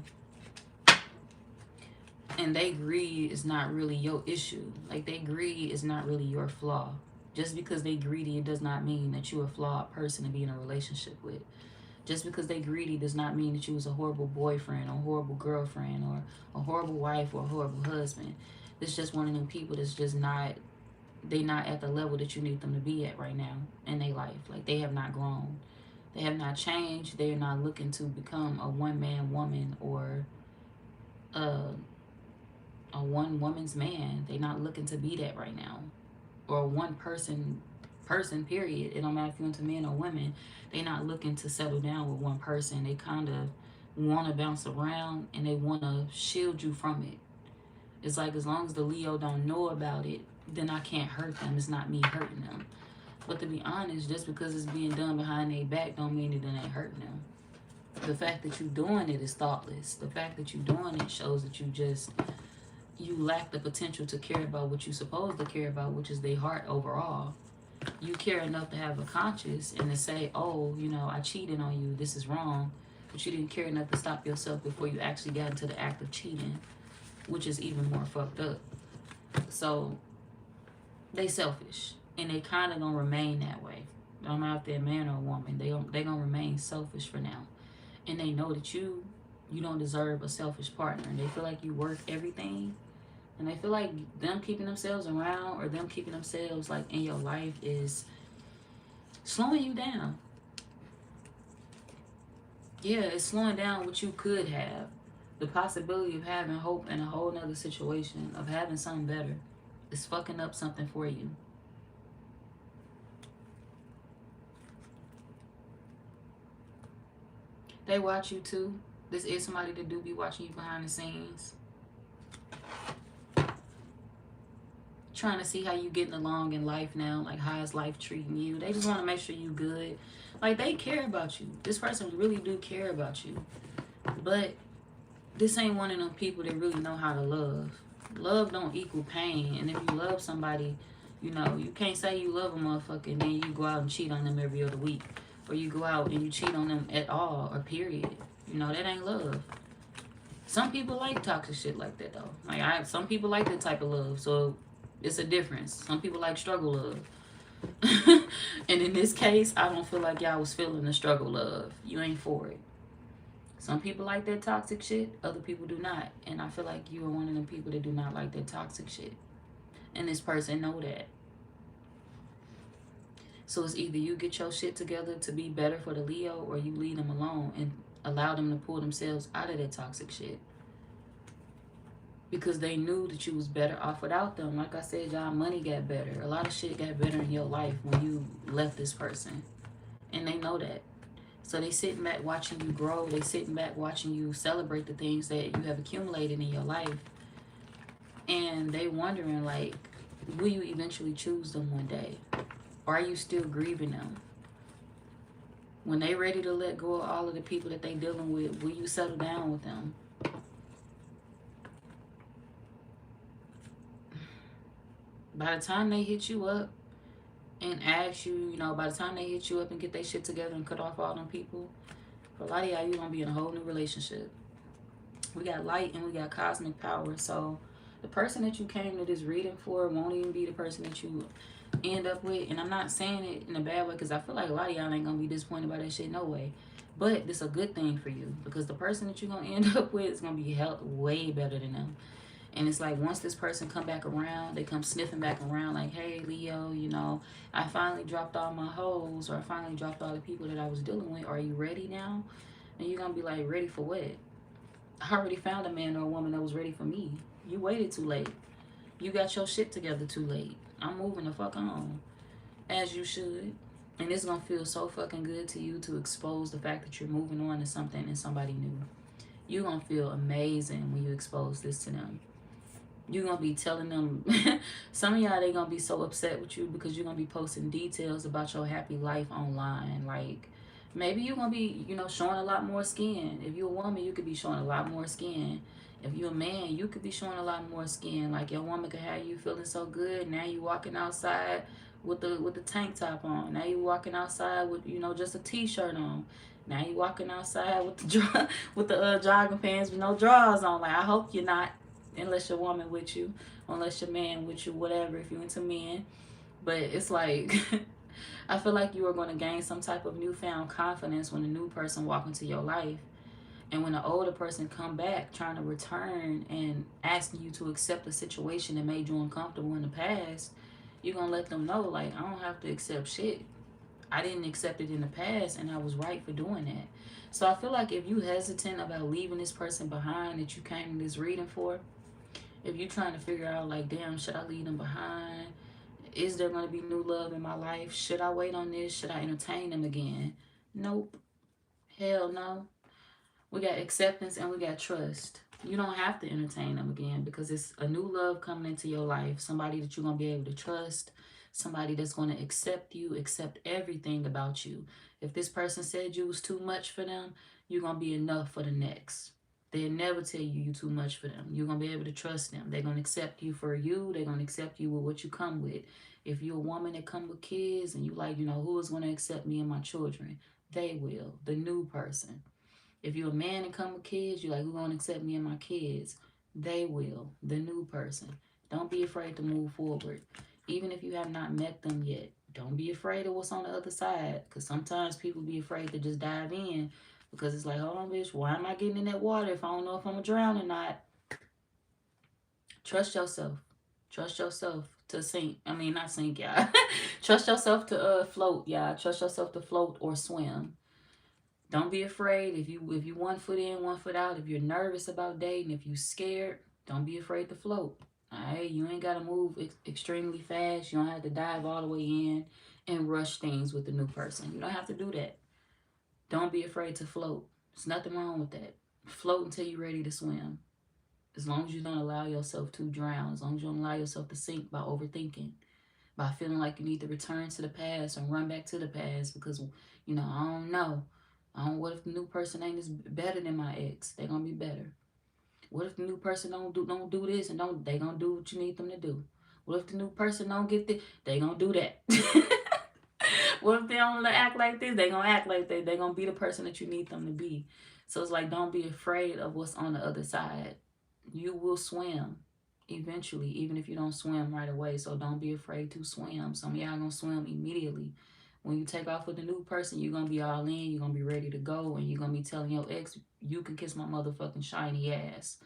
And they greed is not really your issue. Like, they greed is not really your flaw. Just because they greedy, it does not mean that you're a flawed person to be in a relationship with. Just because they greedy does not mean that you was a horrible boyfriend or horrible girlfriend or a horrible wife or a horrible husband. It's just one of them people that's just not, they not at the level that you need them to be at right now in their life. Like, they have not grown. They have not changed. They're not looking to become a one-man woman or a one-woman's man. They're not looking to be that right now. Or a one-person period. It don't matter if you're into men or women. They're not looking to settle down with one person. They kind of want to bounce around and they want to shield you from it. It's like, as long as the Leo don't know about it, then I can't hurt them. It's not me hurting them. But to be honest, just because it's being done behind their back don't mean it ain't hurting them. The fact that you're doing it is thoughtless. The fact that you're doing it shows that you lack the potential to care about what you're supposed to care about, which is their heart overall. You care enough to have a conscience and to say, oh, you know, I cheated on you, this is wrong. But you didn't care enough to stop yourself before you actually got into the act of cheating, which is even more fucked up. So they selfish, and they kind of gonna remain that way. No matter if they're a man or a woman, they gonna remain selfish for now. And they know that you don't deserve a selfish partner. And they feel like you worth everything. And they feel like them keeping themselves around or them keeping themselves like in your life is slowing you down. Yeah, it's slowing down what you could have. The possibility of having hope in a whole nother situation, of having something better, is fucking up something for you. They watch you too. This is somebody that do be watching you behind the scenes. Trying to see how you getting along in life now. Like, how is life treating you? They just want to make sure you good. Like, they care about you. This person really do care about you. But this ain't one of them people that really know how to love. Love don't equal pain. And if you love somebody, you know, you can't say you love a motherfucker and then you go out and cheat on them every other week. Or you go out and you cheat on them at all, or period. You know, that ain't love. Some people like toxic shit like that, though. Like, some people like that type of love. So it's a difference. Some people like struggle love. And in this case, I don't feel like y'all was feeling the struggle love. You ain't for it. Some people like that toxic shit. Other people do not. And I feel like you are one of them people that do not like that toxic shit. And this person know that. So it's either you get your shit together to be better for the Leo, or you leave them alone and allow them to pull themselves out of that toxic shit. Because they knew that you was better off without them. Like I said, y'all money got better. A lot of shit got better in your life when you left this person. And they know that. So they sitting back watching you grow. They sitting back watching you celebrate the things that you have accumulated in your life. And they wondering, like, will you eventually choose them one day? Or are you still grieving them? When they ready to let go of all of the people that they dealing with, will you settle down with them? By the time they hit you up and ask you, you know, by the time they hit you up and get their shit together and cut off all them people, for a lot of y'all, you're going to be in a whole new relationship. We got light and we got cosmic power. So the person that you came to this reading for won't even be the person that you end up with. And I'm not saying it in a bad way, because I feel like a lot of y'all ain't going to be disappointed by that shit no way. But it's a good thing for you because the person that you're going to end up with is going to be held way better than them. And it's like once this person come back around, they come sniffing back around like, hey, Leo, you know, I finally dropped all my hoes, or I finally dropped all the people that I was dealing with. Are you ready now? And you're going to be like, ready for what? I already found a man or a woman that was ready for me. You waited too late. You got your shit together too late. I'm moving the fuck on. As you should. And it's going to feel so fucking good to you to expose the fact that you're moving on to something and somebody new. You're going to feel amazing when you expose this to them. You're going to be telling them, some of y'all, they going to be so upset with you because you're going to be posting details about your happy life online. Like, maybe you're going to be, you know, showing a lot more skin. If you're a woman, you could be showing a lot more skin. If you're a man, you could be showing a lot more skin. Like, your woman could have you feeling so good. Now you walking outside with the tank top on. Now you walking outside with, you know, just a t-shirt on. Now you walking outside with the jogging pants with no drawers on. Like, I hope you're not, unless your woman with you, unless your man with you, whatever, if you're into men. But it's like, I feel like you are going to gain some type of newfound confidence when a new person walk into your life. And when an older person come back trying to return and asking you to accept a situation that made you uncomfortable in the past, you're going to let them know, like, I don't have to accept shit. I didn't accept it in the past, and I was right for doing that. So I feel like if you hesitant about leaving this person behind that you came to this reading for, if you're trying to figure out, like, damn, should I leave them behind? Is there going to be new love in my life? Should I wait on this? Should I entertain them again? Nope. Hell no. We got acceptance and we got trust. You don't have to entertain them again because it's a new love coming into your life. Somebody that you're going to be able to trust. Somebody that's going to accept you, accept everything about you. If this person said you was too much for them, you're going to be enough for the next. They'll never tell you you're too much for them. You're going to be able to trust them. They're going to accept you for you. They're going to accept you with what you come with. If you're a woman that come with kids and you like, you know, who is going to accept me and my children? They will. The new person. If you're a man and come with kids, you're like, who's going to accept me and my kids? They will. The new person. Don't be afraid to move forward. Even if you have not met them yet, don't be afraid of what's on the other side. Because sometimes people be afraid to just dive in. Because it's like, hold on, bitch, why am I getting in that water if I don't know if I'm going to drown or not? Trust yourself. Trust yourself to sink. I mean, not sink, y'all. Trust yourself to float, y'all. Trust yourself to float or swim. Don't be afraid if you 1 foot in, 1 foot out. If you're nervous about dating, if you're scared, don't be afraid to float. All right, you ain't got to move extremely fast. You don't have to dive all the way in and rush things with the new person. You don't have to do that. Don't be afraid to float. There's nothing wrong with that. Float until you're ready to swim. As long as you don't allow yourself to drown. As long as you don't allow yourself to sink by overthinking. By feeling like you need to return to the past and run back to the past because, you know, I don't know. What if the new person ain't as better than my ex? They gonna be better. What if the new person don't do this and they gonna do what you need them to do? What if the new person don't get this? They gonna do that. What if they don't act like this? They gonna act like that. They gonna be the person that you need them to be. So it's like, don't be afraid of what's on the other side. You will swim eventually, even if you don't swim right away. So don't be afraid to swim. Some of y'all gonna swim immediately. When you take off with a new person, you're going to be all in. You're going to be ready to go. And you're going to be telling your ex, you can kiss my motherfucking shiny ass.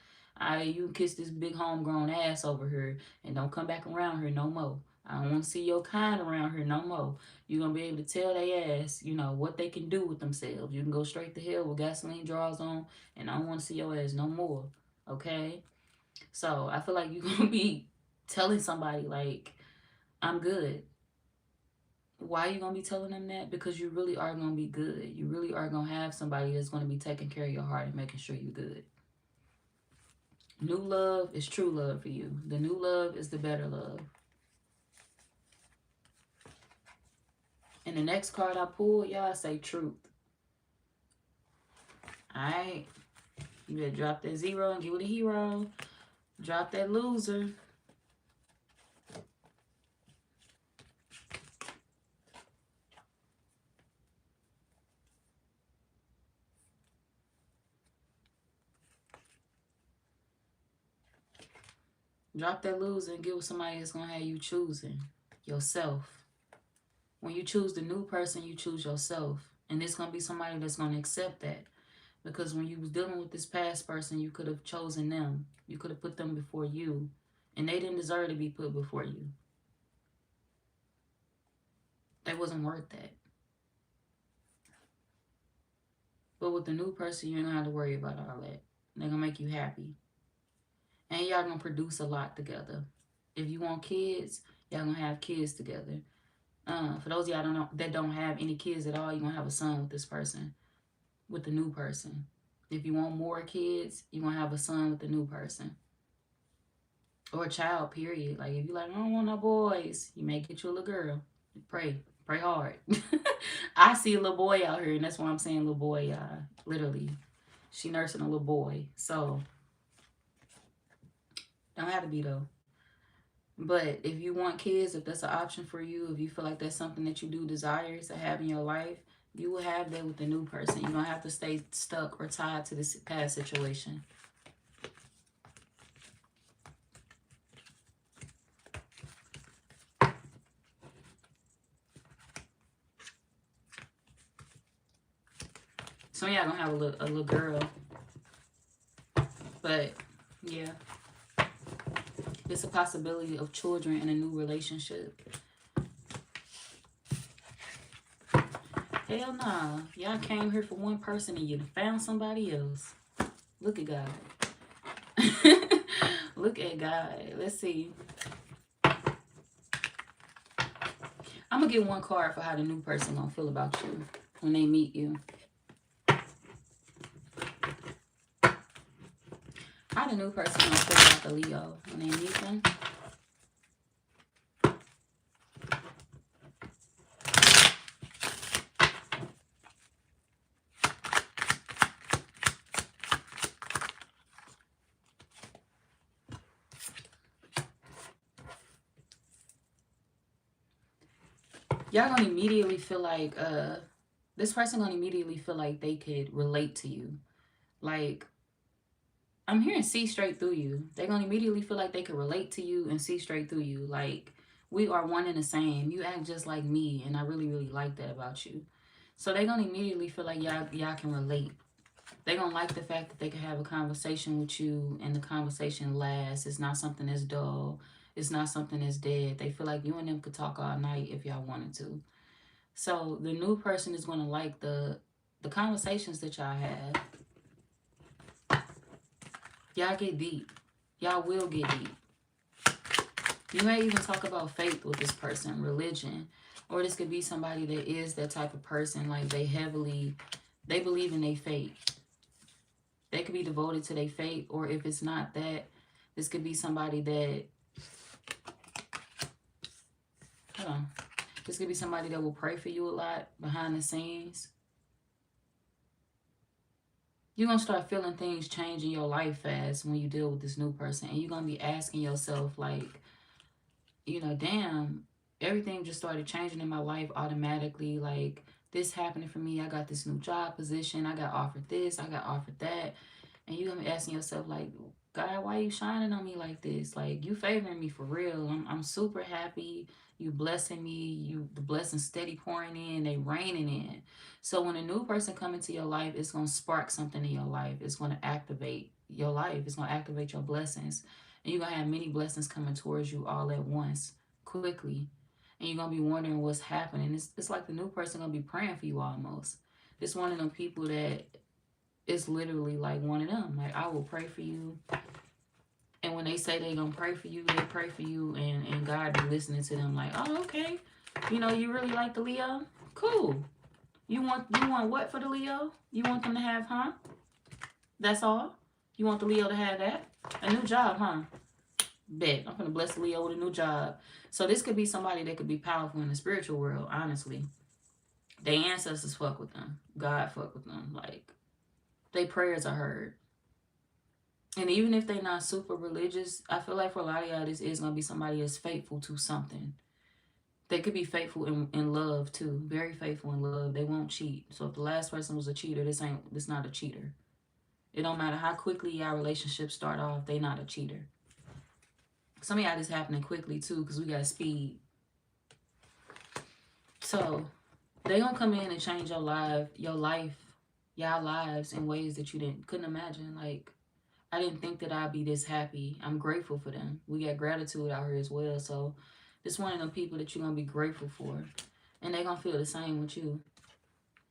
You can kiss this big homegrown ass over here. And don't come back around here no more. I don't want to see your kind around here no more. You're going to be able to tell their ass, you know, what they can do with themselves. You can go straight to hell with gasoline drawers on. And I don't want to see your ass no more. Okay? So I feel like you're going to be telling somebody, like, I'm good. Why are you going to be telling them that? Because you really are going to be good. You really are going to have somebody that's going to be taking care of your heart and making sure you're good. New love is true love for you. The new love is the better love. And the next card I pulled, y'all, say truth. Alright. You better drop that 0 and give it a hero. Drop that loser. Drop that loser and get with somebody that's going to have you choosing yourself. When you choose the new person, you choose yourself. And it's going to be somebody that's going to accept that. Because when you was dealing with this past person, you could have chosen them. You could have put them before you. And they didn't deserve to be put before you. They wasn't worth that. But with the new person, you don't have to worry about all that. They're going to make you happy. And y'all going to produce a lot together. If you want kids, y'all going to have kids together. For those of y'all that don't have any kids at all, you're going to have a son with this person. With the new person. If you want more kids, you're going to have a son with the new person. Or a child, period. Like, if you're like, I don't want no boys, you may get you a little girl. Pray hard. I see a little boy out here, and that's why I'm saying little boy, literally. She nursing a little boy. So, don't have to be, though. But if you want kids, if that's an option for you, if you feel like that's something that you do desire to have in your life, you will have that with the new person. You don't have to stay stuck or tied to this past situation. Some of y'all gonna have a little girl. But, yeah. It's a possibility of children in a new relationship. Hell nah. Y'all came here for one person and you found somebody else. Look at God. Look at God. Let's see. I'm going to get one card for how the new person going to feel about you when they meet you. How the new person going to feel about the Leo when they meet them. Y'all gonna immediately feel like this person gonna immediately feel like they could relate to you. Like, I'm hearing see straight through you. They're gonna immediately feel like they could relate to you and see straight through you. Like, we are one and the same. You act just like me, and I really, really like that about you. So they're gonna immediately feel like y'all can relate. They're gonna like the fact that they can have a conversation with you and the conversation lasts. It's not something that's dull. It's not something that's dead. They feel like you and them could talk all night if y'all wanted to. So the new person is going to like the conversations that y'all have. Y'all get deep. Y'all will get deep. You may even talk about faith with this person, religion. Or this could be somebody that is that type of person. Like, they believe in their faith. They could be devoted to their faith. Or if it's not that, this could be somebody that... Hold on. This could be somebody that will pray for you a lot behind the scenes. You're going to start feeling things change in your life fast when you deal with this new person. And you're going to be asking yourself, like, you know, damn, everything just started changing in my life automatically. Like, this happening for me. I got this new job position. I got offered this. I got offered that. And you're going to be asking yourself, like, God, why are you shining on me like this? Like, you favoring me for real. I'm super happy. You blessing me. The blessings steady pouring in. They raining in. So when a new person come into your life, it's going to spark something in your life. It's going to activate your life. It's going to activate your blessings. And you're going to have many blessings coming towards you all at once, quickly. And you're going to be wondering what's happening. It's like the new person going to be praying for you almost. It's one of them people that it's literally like one of them. Like, I will pray for you. And when they say they're going to pray for you, they pray for you. And God be listening to them like, oh, okay. You know, you really like the Leo? Cool. You want what for the Leo? You want them to have, huh? That's all? You want the Leo to have that? A new job, huh? Bet. I'm going to bless the Leo with a new job. So this could be somebody that could be powerful in the spiritual world, honestly. Their ancestors fuck with them. God fuck with them. Like, their prayers are heard. And even if they're not super religious, I feel like for a lot of y'all, this is going to be somebody that's faithful to something. They could be faithful in love, too. Very faithful in love. They won't cheat. So if the last person was a cheater, this not a cheater. It don't matter how quickly y'all relationships start off, they not a cheater. Some of y'all this happening quickly, too, because we got speed. So They gonna come in and change your life, y'all lives in ways that you couldn't imagine. Like, I didn't think that I'd be this happy. I'm grateful for them. We got gratitude out here as well. So this one of them people that you're gonna be grateful for. And they gonna feel the same with you.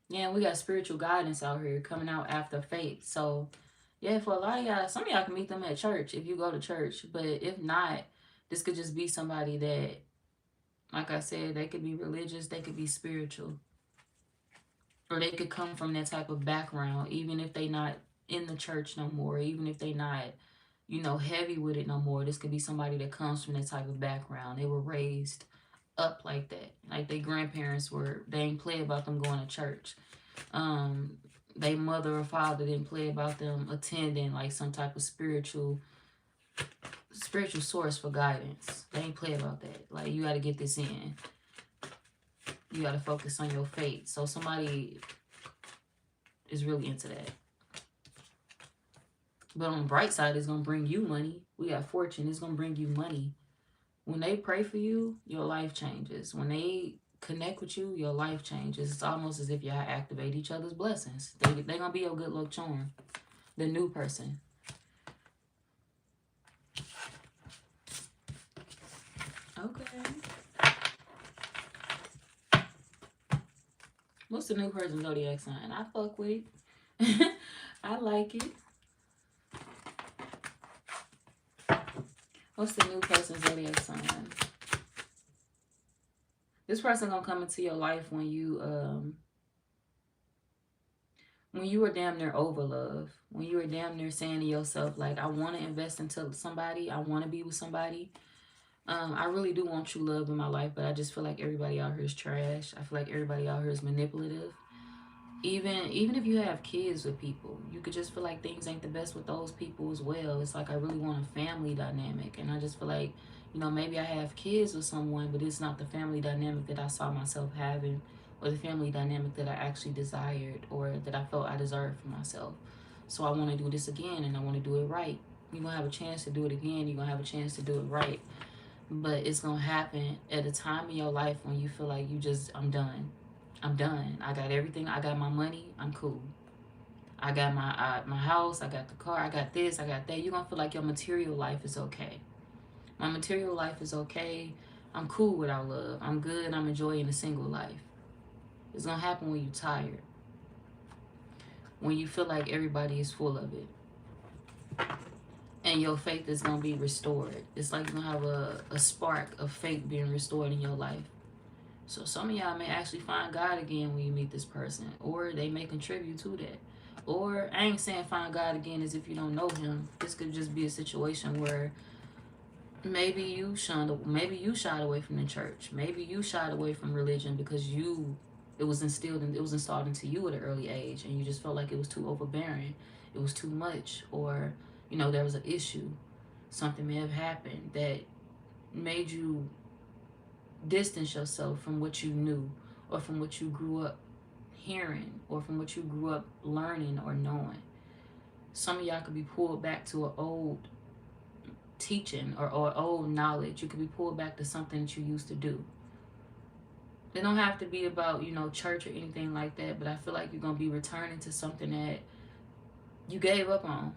Yeah, we got spiritual guidance out here coming out after faith. So yeah, for a lot of y'all, some of y'all can meet them at church if you go to church. But if not, this could just be somebody that, like I said, they could be religious, they could be spiritual. Or they could come from that type of background, even if they not in the church no more, even if they not, heavy with it no more. This could be somebody that comes from that type of background. They were raised up like that. Like their grandparents they ain't play about them going to church. Their mother or father didn't play about them attending like some type of spiritual source for guidance. They ain't play about that. Like, you got to get this in. You got to focus on your faith. So somebody is really into that. But on the bright side, it's going to bring you money. We got fortune. It's going to bring you money. When they pray for you, your life changes. When they connect with you, your life changes. It's almost as if y'all activate each other's blessings. They're going to be your good luck charm. The new person. Okay. What's the new person zodiac sign? I fuck with it. I like it. What's the new person zodiac sign? This person gonna come into your life when you were damn near over love. When you were damn near saying to yourself, like, I want to invest into somebody. I want to be with somebody. I really do want true love in my life, but I just feel like everybody out here is trash. I feel like everybody out here is manipulative. Even if you have kids with people, you could just feel like things ain't the best with those people as well. It's like, I really want a family dynamic, and I just feel like, maybe I have kids with someone, but it's not the family dynamic that I saw myself having, or the family dynamic that I actually desired, or that I felt I deserved for myself. So I want to do this again, and I want to do it right. You're going to have a chance to do it again. You're going to have a chance to do it right. But it's going to happen at a time in your life when you feel like I'm done. I'm done. I got everything. I got my money. I'm cool. I got my house. I got the car. I got this. I got that. You're going to feel like your material life is okay. My material life is okay. I'm cool without love. I'm good. I'm enjoying a single life. It's going to happen when you're tired. When you feel like everybody is full of it. And your faith is going to be restored. It's like you're going to have a spark of faith being restored in your life. So some of y'all may actually find God again when you meet this person. Or they may contribute to that. Or, I ain't saying find God again as if you don't know him. This could just be a situation where maybe you shied away from the church. Maybe you shied away from religion because it was installed into you at an early age, and you just felt like it was too overbearing. It was too much. Or, there was an issue. Something may have happened that made you distance yourself from what you knew, or from what you grew up hearing, or from what you grew up learning or knowing. Some of y'all could be pulled back to an old teaching or old knowledge. You could be pulled back to something that you used to do. It don't have to be about, church or anything like that, but I feel like you're going to be returning to something that you gave up on.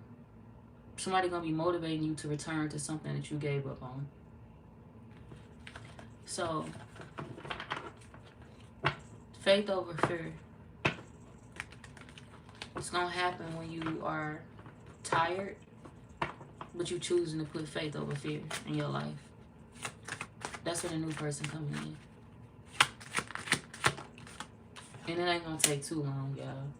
Somebody going to be motivating you to return to something that you gave up on. So, faith over fear. It's going to happen when you are tired, but you choosing to put faith over fear in your life. That's when a new person coming in. And it ain't going to take too long, y'all.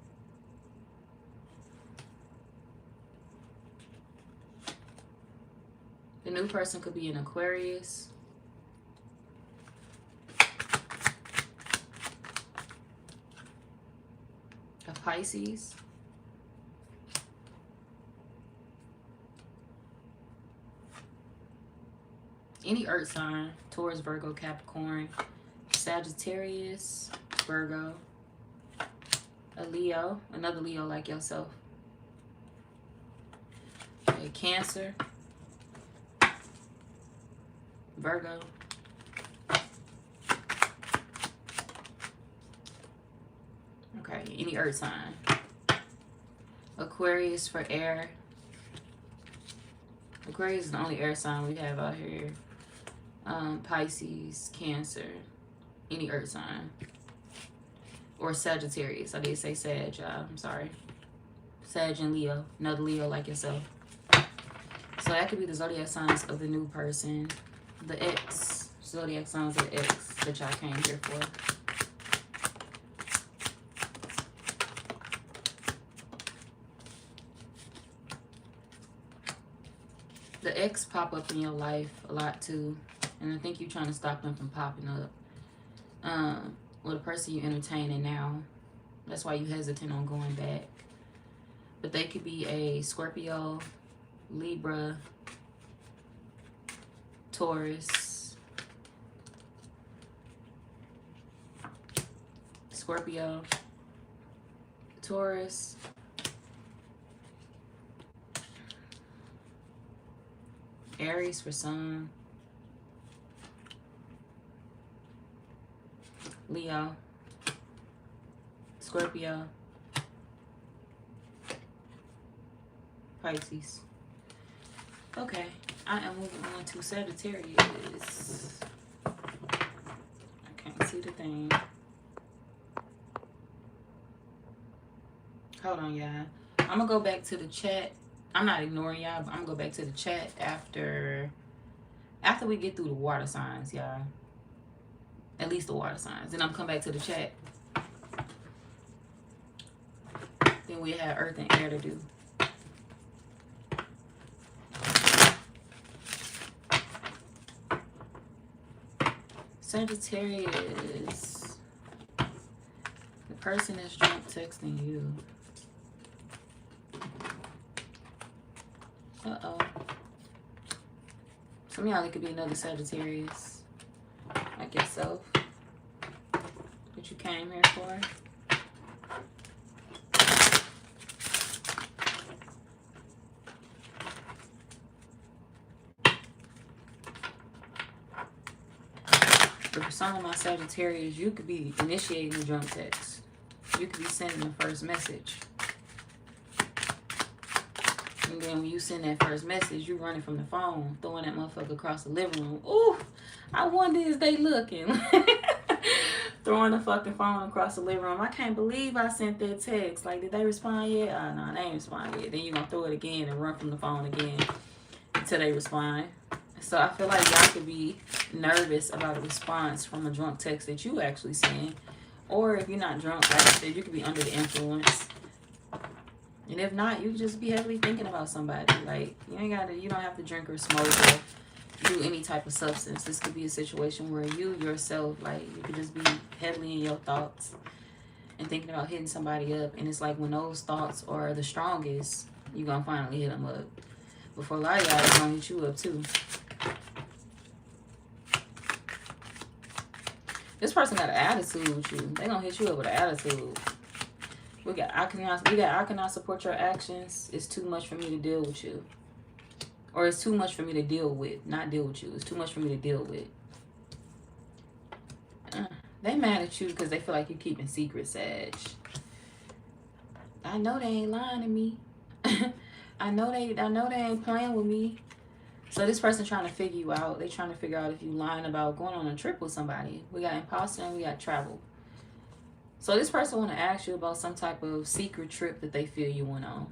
The new person could be an Aquarius, a Pisces, any earth sign, Taurus, Virgo, Capricorn, Sagittarius, Virgo, a Leo, another Leo like yourself, a Cancer, Virgo, any earth sign. Aquarius for air. Aquarius is the only air sign we have out here. Pisces, Cancer, any earth sign. Or Sagittarius. I did say Sag, y'all. I'm sorry. Sag and Leo. Another Leo like yourself. So that could be the zodiac signs of the new person. The ex. Zodiac signs of the ex that y'all came here for. The ex pop up in your life a lot too. And I think you're trying to stop them from popping up. Or the person you're entertaining now. That's why you hesitant on going back. But they could be a Scorpio, Libra, Taurus, Scorpio, Taurus, Aries for some, Leo, Scorpio, Pisces. Okay, I am moving on to Sagittarius. I can't see the thing. Hold on, y'all. I'm gonna go back to the chat. I'm not ignoring y'all, but I'm gonna go back to the chat after we get through the water signs, y'all. At least the water signs. Then I'm come back to the chat. Then we have earth and air to do. Sagittarius. The person that's drunk texting you. Uh-oh. Some of y'all, it could be another Sagittarius. Like yourself. What you came here for. But for some of my Sagittarius, you could be initiating a drunk text. You could be sending the first message. And then when you send that first message, you running from the phone, throwing that motherfucker across the living room. Ooh, I wonder is they looking. Throwing the fucking phone across the living room. I can't believe I sent that text. Like, did they respond yet? Oh, no, they ain't respond yet. Then you're going to throw it again and run from the phone again until they respond. So I feel like y'all could be nervous about a response from a drunk text that you actually send. Or if you're not drunk, like I said, you could be under the influence. And if not, you could just be heavily thinking about somebody. Like, you don't have to drink or smoke or do any type of substance. This could be a situation where you yourself, like, you could just be heavily in your thoughts and thinking about hitting somebody up. And it's like when those thoughts are the strongest, you're going to finally hit them up. But for a lot of y'all, it's going to hit you up too. This person got an attitude with you. They're going to hit you up with an attitude. I cannot support your actions. It's too much for me to deal with you. Or it's too much for me to deal with. Not deal with you. It's too much for me to deal with. They mad at you because they feel like you're keeping secrets, Sag. I know they ain't lying to me. I know they ain't playing with me. So this person trying to figure you out. They trying to figure out if you lying about going on a trip with somebody. We got imposter and we got travel. So this person want to ask you about some type of secret trip that they feel you went on.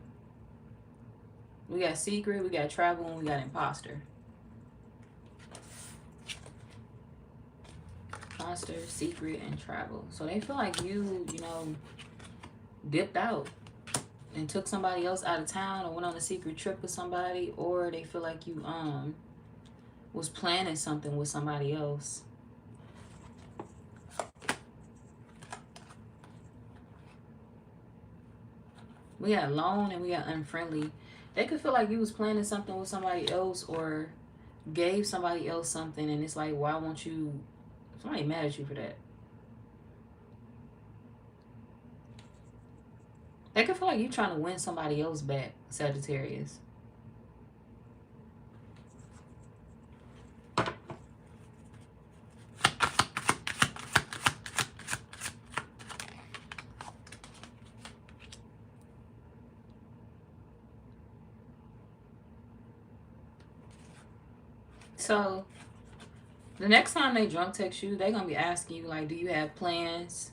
We got secret, we got travel, and we got imposter. Imposter, secret, and travel. So they feel like you dipped out and took somebody else out of town or went on a secret trip with somebody, or they feel like you was planning something with somebody else. We got alone and we got unfriendly. They could feel like you was planning something with somebody else or gave somebody else something, and it's like, why won't you? Somebody mad at you for that. They could feel like you trying to win somebody else back, Sagittarius. So the next time they drunk text you, they gonna be asking you like, do you have plans?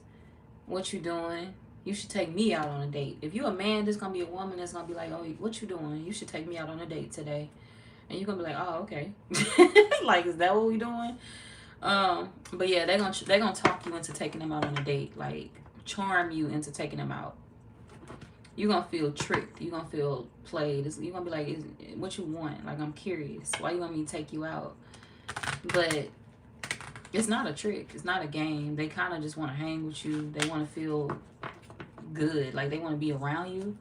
What you doing? You should take me out on a date. If you a man, there's gonna be a woman that's gonna be like, oh, what you doing? You should take me out on a date today. And you're gonna be like, oh, okay. Like, is that what we doing? But yeah, they gonna talk you into taking them out on a date, like charm you into taking them out. You're gonna feel tricked. You're gonna feel played. You're gonna be like, what you want? Like, I'm curious. Why you want me to take you out? But it's not a trick. It's not a game. They kind of just want to hang with you. They want to feel good. Like, they want to be around you.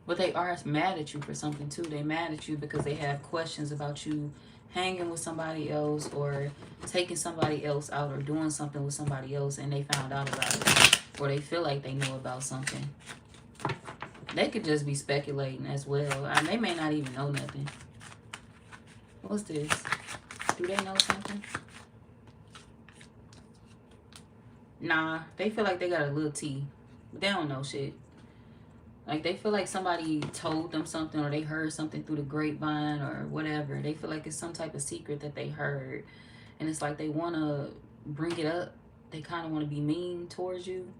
But they are mad at you for something too. They mad at you because they have questions about you hanging with somebody else or taking somebody else out or doing something with somebody else and they found out about it. Or they feel like they know about something. They could just be speculating as well. They may not even know nothing. What's this? Do they know something? Nah, they feel like they got a little tea. But they don't know shit. Like, they feel like somebody told them something or they heard something through the grapevine or whatever. They feel like it's some type of secret that they heard. And it's like they want to bring it up. They kind of want to be mean towards you.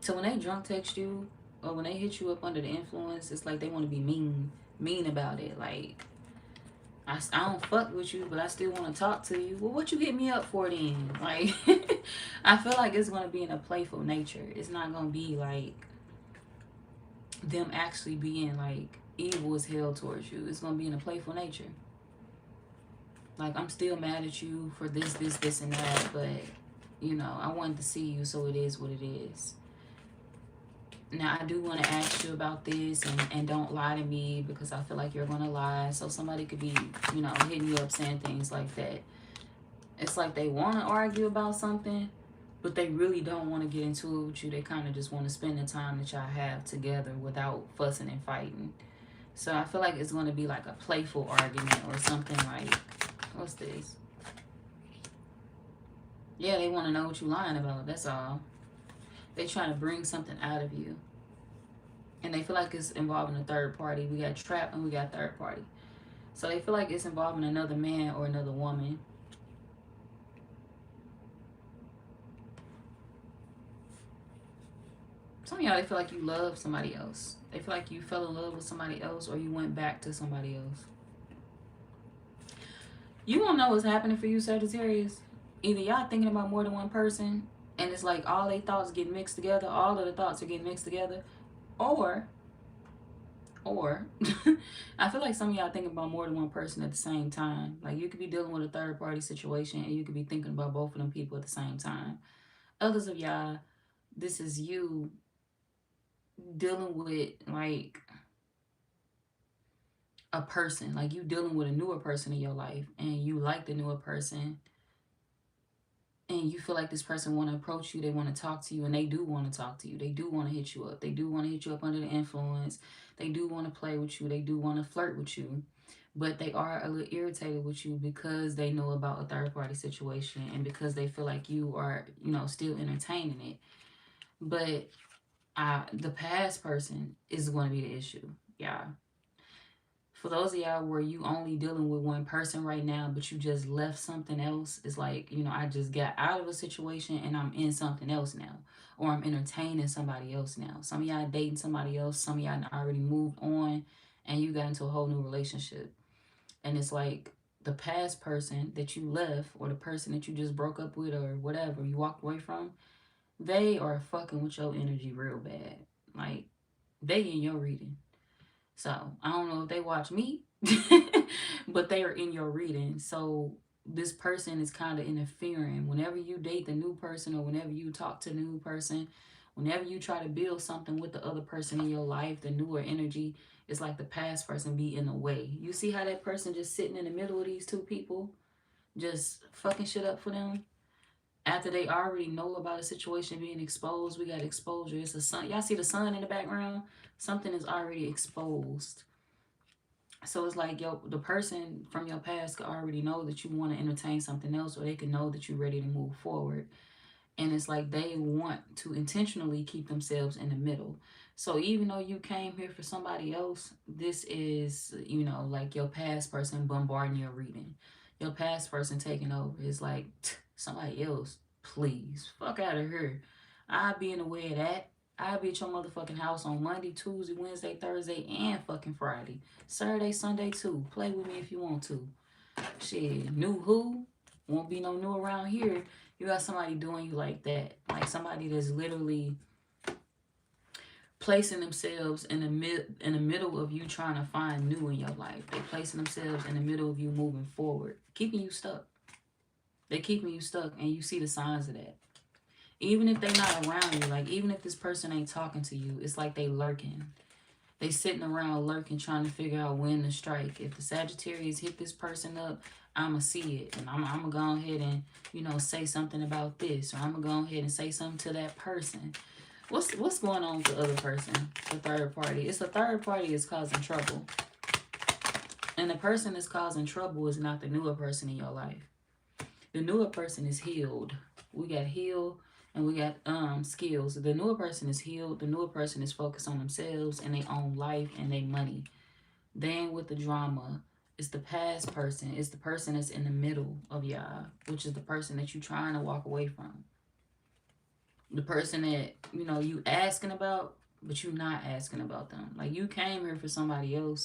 So when they drunk text you or when they hit you up under the influence, it's like they want to be mean about it. Like, I don't fuck with you, but I still want to talk to you. Well, what you hit me up for then? Like, I feel like it's going to be in a playful nature. It's not going to be like them actually being like evil as hell towards you. It's going to be in a playful nature. Like, I'm still mad at you for this, and that, but, you know, I wanted to see you, so it is what it is. Now, I do want to ask you about this, and don't lie to me because I feel like you're going to lie. So somebody could be, you know, hitting you up saying things like that. It's like they want to argue about something, but they really don't want to get into it with you. They kind of just want to spend the time that y'all have together without fussing and fighting. So I feel like it's going to be like a playful argument or something like, what's this? Yeah, they want to know what you're lying about. That's all. They trying to bring something out of you. And they feel like it's involving a third party. We got trap and we got third party. So they feel like it's involving another man or another woman. Some of y'all, they feel like you love somebody else. They feel like you fell in love with somebody else or you went back to somebody else. You won't know what's happening for you, Sagittarius. Either y'all thinking about more than one person and it's like all they thoughts get mixed together. All of the thoughts are getting mixed together. Or I feel like some of y'all thinking about more than one person at the same time. Like, you could be dealing with a third party situation and you could be thinking about both of them people at the same time. Others of y'all, this is you dealing with like a person. Like, you dealing with a newer person in your life and you like the newer person and you feel like this person want to approach you, they want to talk to you, and they do want to talk to you. They do want to hit you up. They do want to hit you up under the influence. They do want to play with you. They do want to flirt with you. But they are a little irritated with you because they know about a third party situation and because they feel like you are, you know, still entertaining it. But the past person is going to be the issue. Yeah. For those of y'all where you only dealing with one person right now, but you just left something else, it's like, you know, I just got out of a situation and I'm in something else now. Or I'm entertaining somebody else now. Some of y'all dating somebody else. Some of y'all already moved on and you got into a whole new relationship. And it's like the past person that you left or the person that you just broke up with or whatever you walked away from, they are fucking with your energy real bad. Like, they in your reading. So I don't know if they watch me, but they are in your reading. So this person is kind of interfering. Whenever you date the new person or whenever you talk to the new person, whenever you try to build something with the other person in your life, the newer energy, it's like the past person be in the way. You see how that person just sitting in the middle of these two people, just fucking shit up for them? After they already know about a situation being exposed, we got exposure. It's a sun. Y'all see the sun in the background? Something is already exposed. So it's like, yo, the person from your past could already know that you want to entertain something else, or they can know that you're ready to move forward. And it's like they want to intentionally keep themselves in the middle. So even though you came here for somebody else, this is, you know, like your past person bombarding your reading. Your past person taking over. It's like, somebody else, please. Fuck out of here. I'll be in the way of that. I'll be at your motherfucking house on Monday, Tuesday, Wednesday, Thursday, and fucking Friday. Saturday, Sunday, too. Play with me if you want to. Shit, new who? Won't be no new around here. You got somebody doing you like that. Like somebody that's literally placing themselves in the middle of you trying to find new in your life. They placing themselves in the middle of you moving forward, keeping you stuck. They keeping you stuck, and you see the signs of that. Even if they not around you, like even if this person ain't talking to you, it's like they lurking. They sitting around lurking, trying to figure out when to strike. If the Sagittarius hit this person up, I'ma see it, and I'm gonna go ahead and, you know, say something about this, or I'm gonna go ahead and say something to that person. What's going on with the other person, the third party? It's the third party is causing trouble, and the person that's causing trouble is not the newer person in your life. The newer person is healed. We got healed and we got skills. The newer person is healed. The newer person is focused on themselves and their own life and their money. Then with the drama, it's the past person. It's the person that's in the middle of y'all, which is the person that you're trying to walk away from. The person that, you know, you asking about, but you not asking about them. Like you came here for somebody else